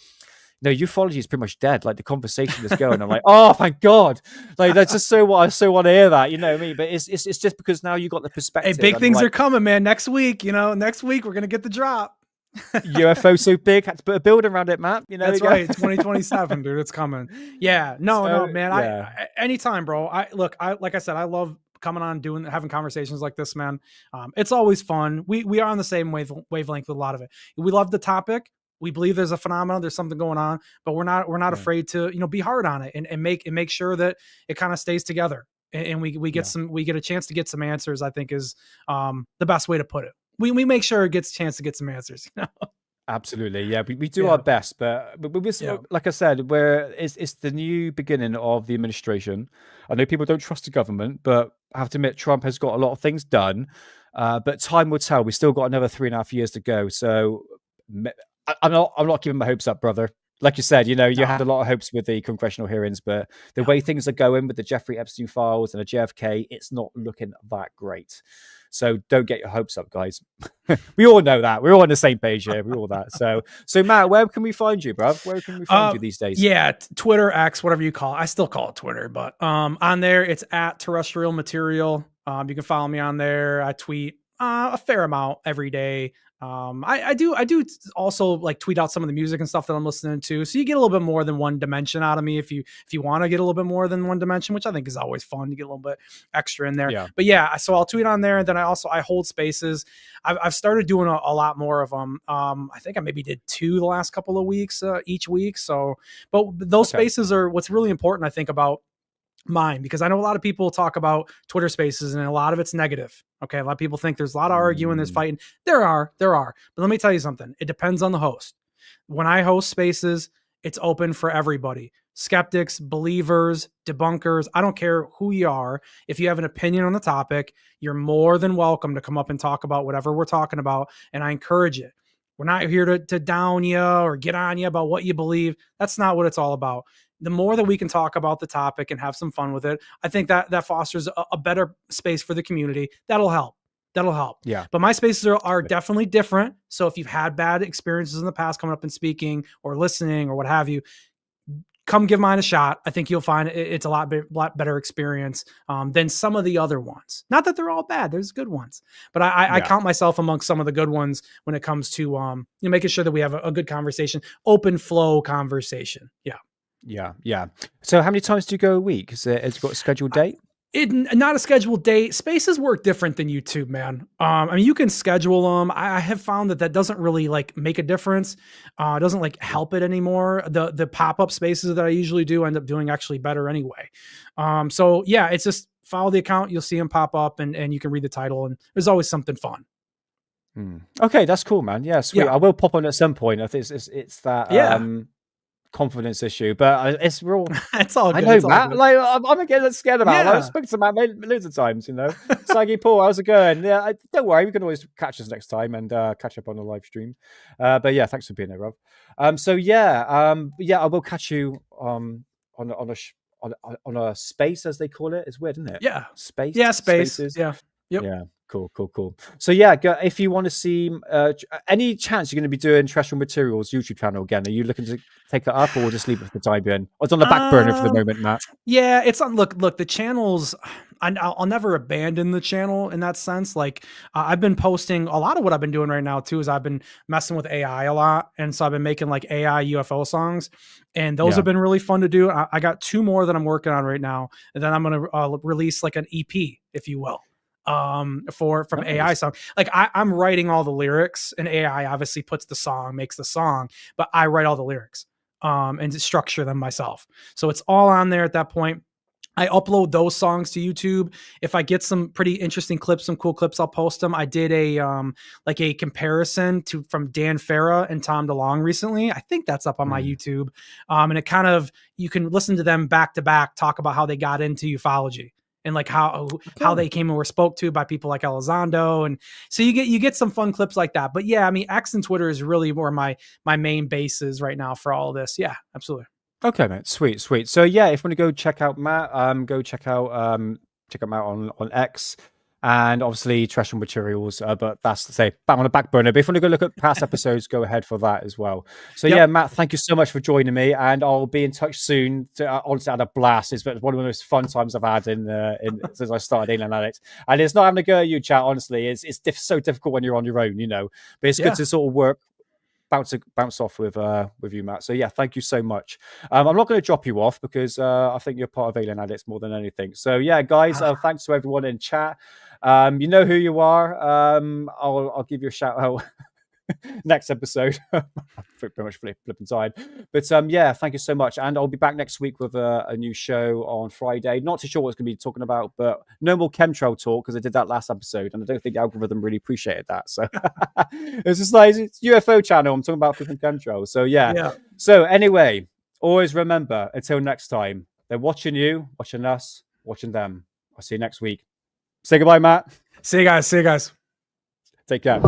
ufology is pretty much dead. Like the conversation is going. I'm like, oh, thank God. Like that's just I so want to hear that. You know what I mean? But it's just because now you got the perspective. Hey, big things are coming, man. Next week, next week we're gonna get the drop. UFO so big, had to put a building around it, Matt. That's right. 2027, dude. It's coming. Yeah. No, man. Yeah. Anytime, bro. Like I said, I love coming on having conversations like this, man. It's always fun. We are on the same wavelength with a lot of it. We love the topic. We believe there's a phenomenon, there's something going on, but we're not afraid to, be hard on it and make sure that it kind of stays together. And we get a chance to get some answers, I think is the best way to put it. We make sure it gets a chance to get some answers. Absolutely. Yeah. We do our best, but like I said, it's the new beginning of the administration. I know people don't trust the government, but I have to admit Trump has got a lot of things done, but time will tell. We still got another 3.5 years to go. So I'm not giving my hopes up, brother. like you said, you had a lot of hopes with the congressional hearings, but the way things are going with the Jeffrey Epstein files and the JFK, it's not looking that great. So don't get your hopes up, guys. We all know that. We're all on the same page here. We're all that. So Matt, where can we find you, bruv? Where can we find you these days? Yeah, Twitter, X, whatever you call it. I still call it Twitter, but on there it's at Terrestrial Material. You can follow me on there. I tweet a fair amount every day. I do also like tweet out some of the music and stuff that I'm listening to. So you get a little bit more than one dimension out of me if you want to get a little bit more than one dimension, which I think is always fun to get a little bit extra in there. Yeah. But yeah, so I'll tweet on there, and then I hold spaces. I've started doing a lot more of them. I think I maybe did 2 the last couple of weeks, each week. So, but those spaces are what's really important, I think, about mine, because I know a lot of people talk about Twitter spaces and a lot of it's negative. Okay. A lot of people think there's a lot of arguing, there's fighting. There are. But let me tell you something. It depends on the host. When I host spaces, it's open for everybody. Skeptics, believers, debunkers. I don't care who you are. If you have an opinion on the topic, you're more than welcome to come up and talk about whatever we're talking about. And I encourage it. We're not here to down you or get on you about what you believe. That's not what it's all about. The more that we can talk about the topic and have some fun with it, I think that fosters a better space for the community. That'll help. Yeah. But my spaces are definitely different. So if you've had bad experiences in the past coming up and speaking or listening or what have you, come give mine a shot. I think you'll find it's a lot better experience than some of the other ones. Not that they're all bad. There's good ones, but I count myself amongst some of the good ones when it comes to making sure that we have a good conversation, open flow conversation. Yeah. So how many times do you go a week? Has it got a scheduled date? Not a scheduled date. Spaces work different than YouTube, man. I mean, you can schedule them. I have found that doesn't really like make a difference. It doesn't like help it anymore. The pop-up spaces that I usually do end up doing actually better anyway. So yeah, it's just follow the account. You'll see them pop up and you can read the title, and there's always something fun. Okay, that's cool, man. Yeah, sweet. I will pop on at some point. I think it's that confidence issue, but it's real. It's all good. I know, Matt. Like I'm getting scared about it. I've spoken to Matt loads of times, Saggy Paul, how's it going? Yeah, don't worry, we can always catch us next time and catch up on the live stream. But yeah, thanks for being there, Rob. I will catch you on a space, as they call it. It's weird, isn't it? Yeah, space. Yeah, space. Spaces. Yeah. Yep. Yeah. Cool. So yeah, if you want to see any chance you're going to be doing Terrestrial Materials YouTube channel again, are you looking to take that up or just leave it for the time being? It's on the back burner for the moment, Matt. Yeah, it's on. Look, the channels. I'll never abandon the channel in that sense. Like I've been posting a lot of what I've been doing right now too. Is I've been messing with AI a lot, and so I've been making like AI UFO songs, and those have been really fun to do. I got 2 more that I'm working on right now, and then I'm going to release like an EP, if you will. From AI song. Like I'm writing all the lyrics, and AI obviously makes the song, but I write all the lyrics and structure them myself. So it's all on there at that point. I upload those songs to YouTube. If I get some pretty interesting clips, some cool clips, I'll post them. I did a comparison from Dan Farah and Tom DeLonge recently. I think that's up on my YouTube. And it kind of, you can listen to them back to back, talk about how they got into ufology. And like how they came and were spoke to by people like Elizondo, and so you get some fun clips like that. But yeah, I mean, X and Twitter is really where my main bases right now for all of this. Yeah, absolutely. Okay, mate. Sweet. So yeah, if you want to go check out Matt, go check out Matt on X. And obviously Terrestrial Materials, but that's to say back on the back burner. But if you want to go look at past episodes, go ahead for that as well. So yeah, Matt, thank you so much for joining me, and I'll be in touch soon. Honestly, I had a blast. It's one of the most fun times I've had in since I started Alien Addict. And it's not having a go at you, chat. Honestly, it's so difficult when you're on your own, But it's good to sort of bounce off with you, Matt. So yeah, thank you so much. I'm not going to drop you off because I think you're part of Alien Addicts more than anything. So yeah, guys, thanks to everyone in chat. You know who you are. I'll give you a shout out next episode. Pretty much flipping side. But yeah, thank you so much. And I'll be back next week with a new show on Friday. Not too sure what it's going to be talking about, but no more chemtrail talk because I did that last episode and I don't think the algorithm really appreciated that. So it's just like, it's UFO channel. I'm talking about flipping chemtrail. So yeah. So anyway, always remember, until next time, they're watching you, watching us, watching them. I'll see you next week. Say goodbye, Matt. See you guys. Take care.